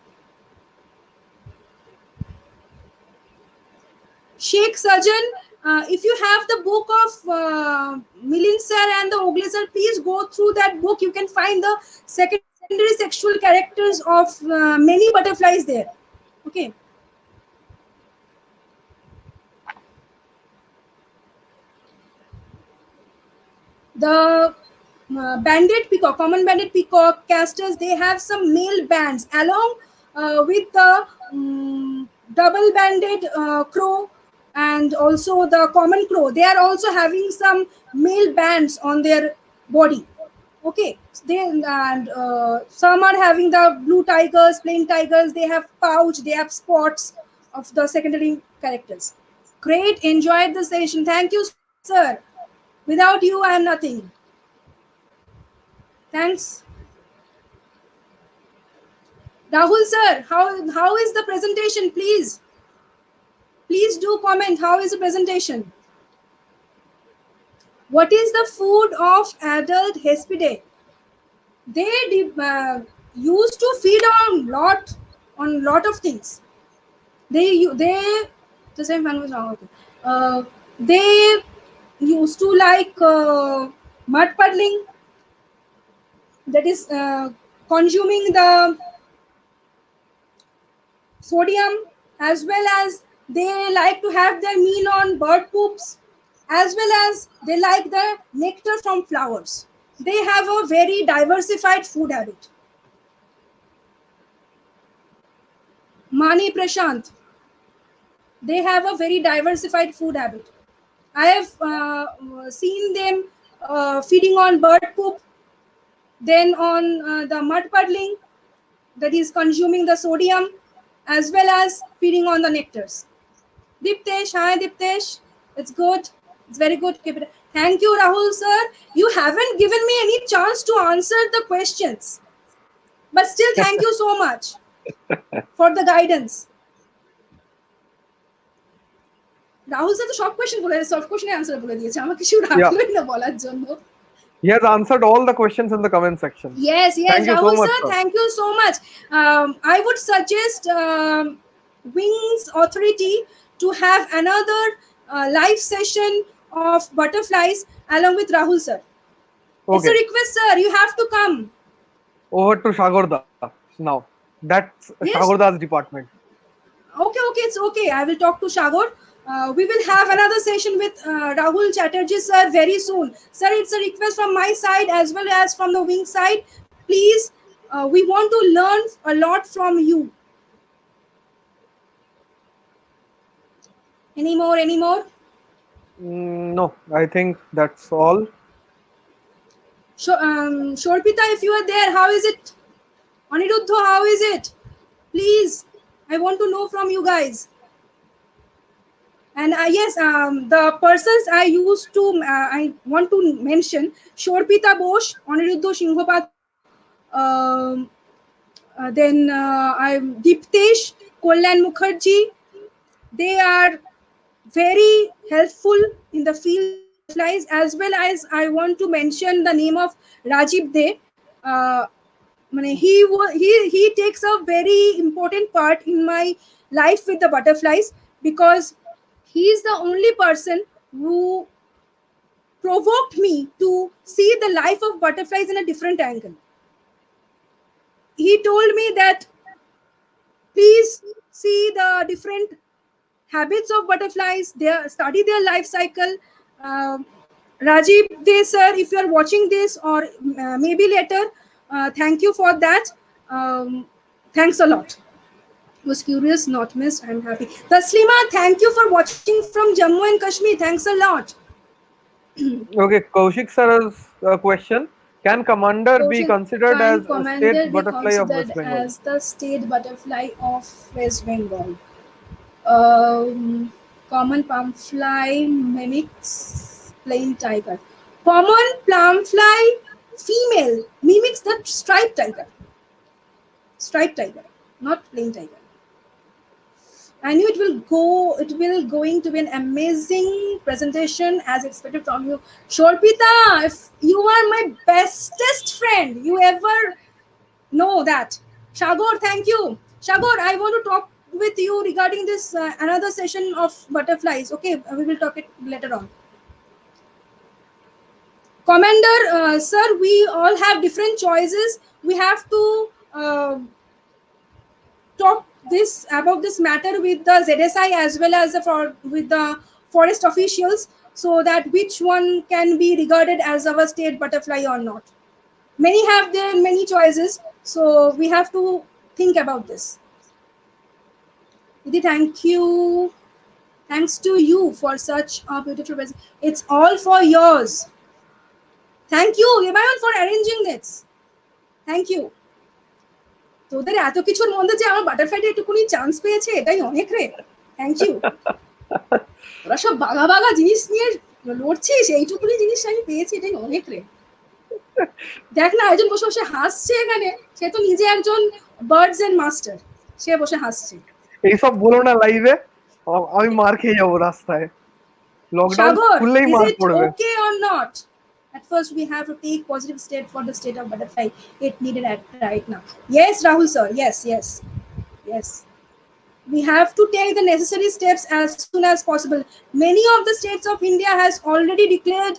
S2: Sheikh Sajan, if you have the book of Milind sir and the Ogle sir, please go through that book. You can find the secondary sexual characters of many butterflies there. Okay. The banded peacock, common banded peacock casters, they have some male bands along with the double banded crow and also the common crow. They are also having some male bands on their body. Okay, they and some are having the blue tigers, plain tigers. They have pouch, they have spots of the secondary characters. Great, enjoyed the session. Thank you so much, sir. Without you, I am nothing. Thanks. Rahul sir, how is the presentation? Please do comment. How is the presentation? What is the food of adult Hespidae? They used to feed on lot of things. They the same fan was wrong. They used to like mud puddling. That is consuming the sodium, as well as they like to have their meal on bird poops, as well as they like the nectar from flowers. They have a very diversified food habit. Mani Prashant, they have a very diversified food habit. I have seen them feeding on bird poop, then on the mud puddling, that is consuming the sodium, as well as feeding on the nectars. Diptesh, hi Diptesh. It's good. It's very good. Keep it. Thank you, Rahul sir. You haven't given me any chance to answer the questions. But still, thank you so much for the guidance. Rahul sir তো সব question বলে সব কোয়েশ্চেনের answer বলে দিয়েছে, আমাকে কিছু রাখলোই না বলার জন্য।
S1: He has answered all the questions in the comment section.
S2: Yes,
S1: Thank you
S2: Rahul
S1: so much,
S2: sir, thank you so much. I would suggest Wings Authority to have another live session of butterflies along with Rahul sir. It's a
S1: Okay,
S2: request, sir. You have to come.
S1: over to Shagorda now. That's
S2: Yes.
S1: Shagorda's department.
S2: Okay, it's okay. I will talk to Shagor. We will have another session with Rahul Chatterjee sir very soon. Sir, it's a request from my side as well as from the Wing side. Please, we want to learn a lot from you. Any more?
S1: No, I think that's all.
S2: Shorpita, if you are there, how is it? Aniruddha, how is it? Please, I want to know from you guys. And yes, the persons I used to, I want to mention Shorpita Bosch, Aniruddha Singhopatra, then I'm Diptesh, Kollan Mukherjee. They are very helpful in the field of butterflies, as well as I want to mention the name of Rajiv De. He takes a very important part in my life with the butterflies, because he is the only person who provoked me to see the life of butterflies in a different angle. He told me that different habits of butterflies, study their life cycle. Uh, Rajiv De sir, if you are watching this or maybe later, thank you for that. Thanks a lot. Was curious, not missed. I'm happy. Taslima, thank you for watching from Jammu and Kashmir. Thanks a lot.
S1: Okay, Kaushik sir's question: Can commander be
S2: Question:
S1: considered
S2: can
S1: as a state
S2: commander be
S1: butterfly of
S2: considered
S1: West Bengal?
S2: as the state butterfly of West Bengal? Um, Common palm fly mimics plain tiger. Common palm fly female mimics the striped tiger. Striped tiger, not plain tiger. I knew it will going to be an amazing presentation as expected from you. Shorpita, if you are my bestest friend you ever know that. Shagor, thank you. Shagor, I want to talk with you regarding this another session of butterflies. Okay, we will talk it later on. Commander, sir, we all have different choices. We have to talk this about this matter with the ZSI as well as with the forest officials, so that which one can be regarded as our state butterfly or not. Many have their many choices, so we have to think about this. Didi, thank you. Thanks to you for such a beautiful present. It's all for yours. Thank you, Libayon, for arranging this. Thank you. তোদের এত কিছুর মধ্যে যে আমার বাটারফ্লাইটা একটুকুনি chance পেয়েছে এটাই অনেক রে। Thank you. তোরা সব বাঘা বাঘা জিনিস নিয়ে লড়ছিস, এইটুকুনি জিনিস আমি পেয়েছি এটাই অনেক রে। দেখ না একজন বসে বসে হাসছে এখানে, সে তো নিজে একজন বার্ডস এন্ড মাস্টার, সে বসে হাসছে।
S1: এইসব বলো না লাইভে, আমি মার খেয়ে যাবো রাস্তায়। লকডাউন
S2: Sagar,
S1: খুললেই
S2: is
S1: মার
S2: it
S1: পড়বে।
S2: okay or not? At first, we have to take positive step for the state of butterfly. It needed at right now. Yes, Rahul sir. Yes, yes, yes. We have to take the necessary steps as soon as possible. Many of the states of India has already declared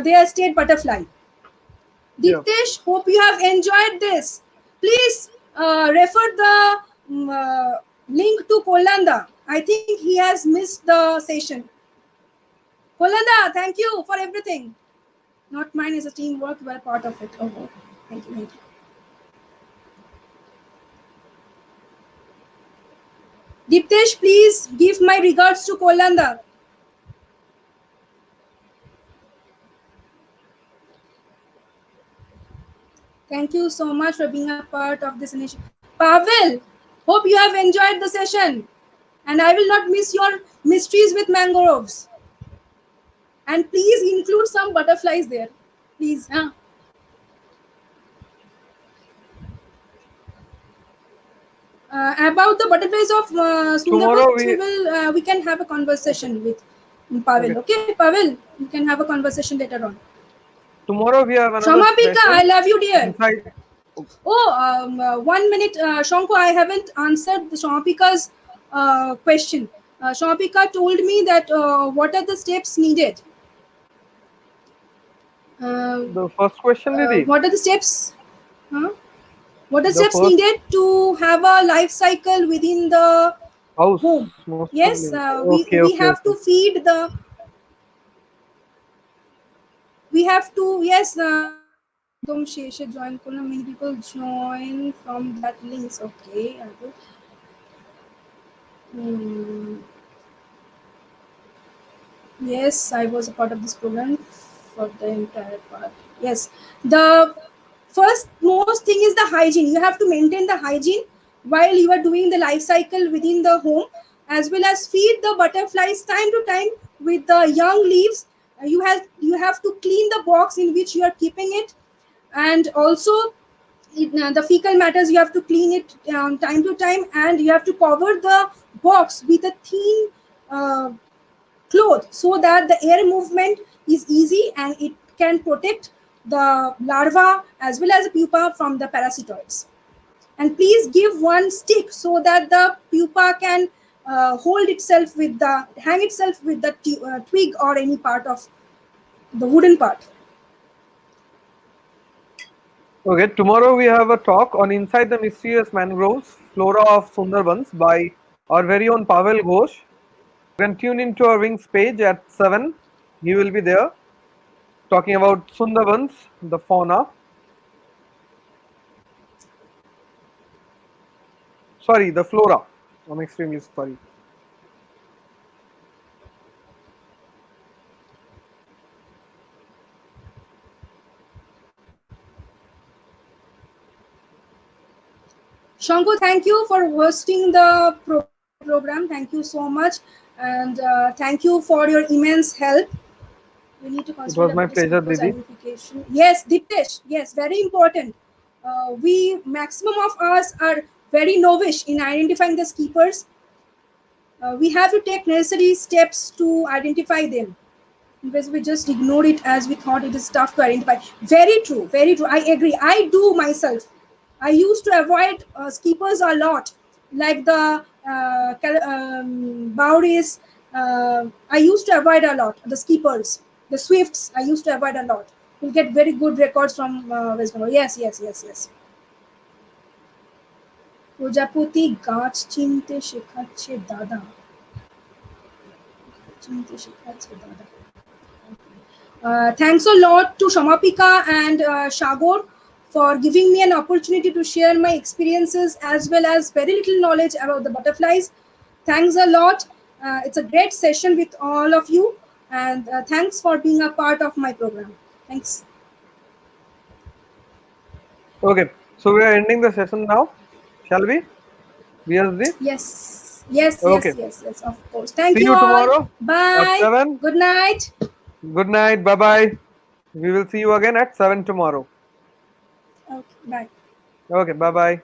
S2: their state butterfly.
S1: Yeah.
S2: Diptesh, hope you have enjoyed this. Please refer the link to Kolanda. I think he has missed the session. Kolanda, thank you for everything. Not mine is a teamwork, we're part of it. Oh, thank you, thank you. Diptesh, please give my regards to Kolanda. Thank you so much for being a part of this initiative. Pavel, hope you have enjoyed the session. And I will not miss your mysteries with mangroves. And please include some butterflies there. Please. Huh? About the butterflies of Sundarbans, we can have a conversation with Pavel. Okay, Pavel, we can have a conversation later on.
S1: Tomorrow we have another
S2: Shamapika, I love you, dear.
S1: Inside.
S2: Oh, 1 minute, Shanko, I haven't answered the Shamapika's question. Shamapika told me that what are the steps needed?
S1: The first question, Didi.
S2: What are the steps? Huh? What are the steps
S1: first
S2: needed to have a life cycle within the
S1: house.
S2: home? Yes, we have to feed the. We have to, yes. Join. Many people join from that links. Okay. Yes, I was a part of this program for the entire part. Yes, the first most thing is the hygiene. You have to maintain the hygiene while you are doing the life cycle within the home, as well as feed the butterflies time to time with the young leaves. You have to clean the box in which you are keeping it, and also the fecal matters you have to clean it time to time, and you have to cover the box with a thin cloth so that the air movement is easy and it can protect the larva as well as the pupa from the parasitoids. And please give one stick so that the pupa can hang itself with the twig or any part of the wooden part.
S1: Okay, tomorrow we have a talk on Inside the Mysterious Mangroves, Flora of Sundarbans by our very own Pavel Ghosh. You can tune into our Wings page at 7. He will be there talking about Sundarbans, the fauna. Sorry, the flora. I'm extremely sorry.
S2: Shanku, thank you for hosting the program. Thank you so much. And thank you for your immense help. We need to
S1: It
S2: consider
S1: was
S2: about
S1: my
S2: the
S1: pleasure,
S2: speakers
S1: Didi.
S2: identification. Yes, Dipesh. Yes, very important. We maximum of us are very novice in identifying the keepers. We have to take necessary steps to identify them, because we just ignore it as we thought it is tough to identify. Very true, very true. I agree. I do myself. I used to avoid skippers a lot, like the Bowries. I used to avoid a lot the skippers, the Swifts. I used to avoid a lot. You'll get very good records from West Bengal. Yes, yes, yes, yes. প্রজাপতি গাছ চিনতে শেখাচ্ছে দাদা চিনতে শেখাচ্ছে দাদা Thanks a lot to Shamapika and Shagor for giving me an opportunity to share my experiences as well as very little knowledge about the butterflies. Thanks a lot. It's a great session with all of you, and thanks for being a part of my program. Thanks.
S1: Okay, so we are ending the session now. Shall we? BSD?
S2: Yes, yes, yes,
S1: Okay.
S2: yes, yes, of course. Thank
S1: See
S2: you
S1: you
S2: all.
S1: tomorrow at
S2: Bye.
S1: 7.
S2: Good night.
S1: Good night. Bye bye. We will see you again at 7 tomorrow.
S2: Okay, bye.
S1: Okay, bye bye.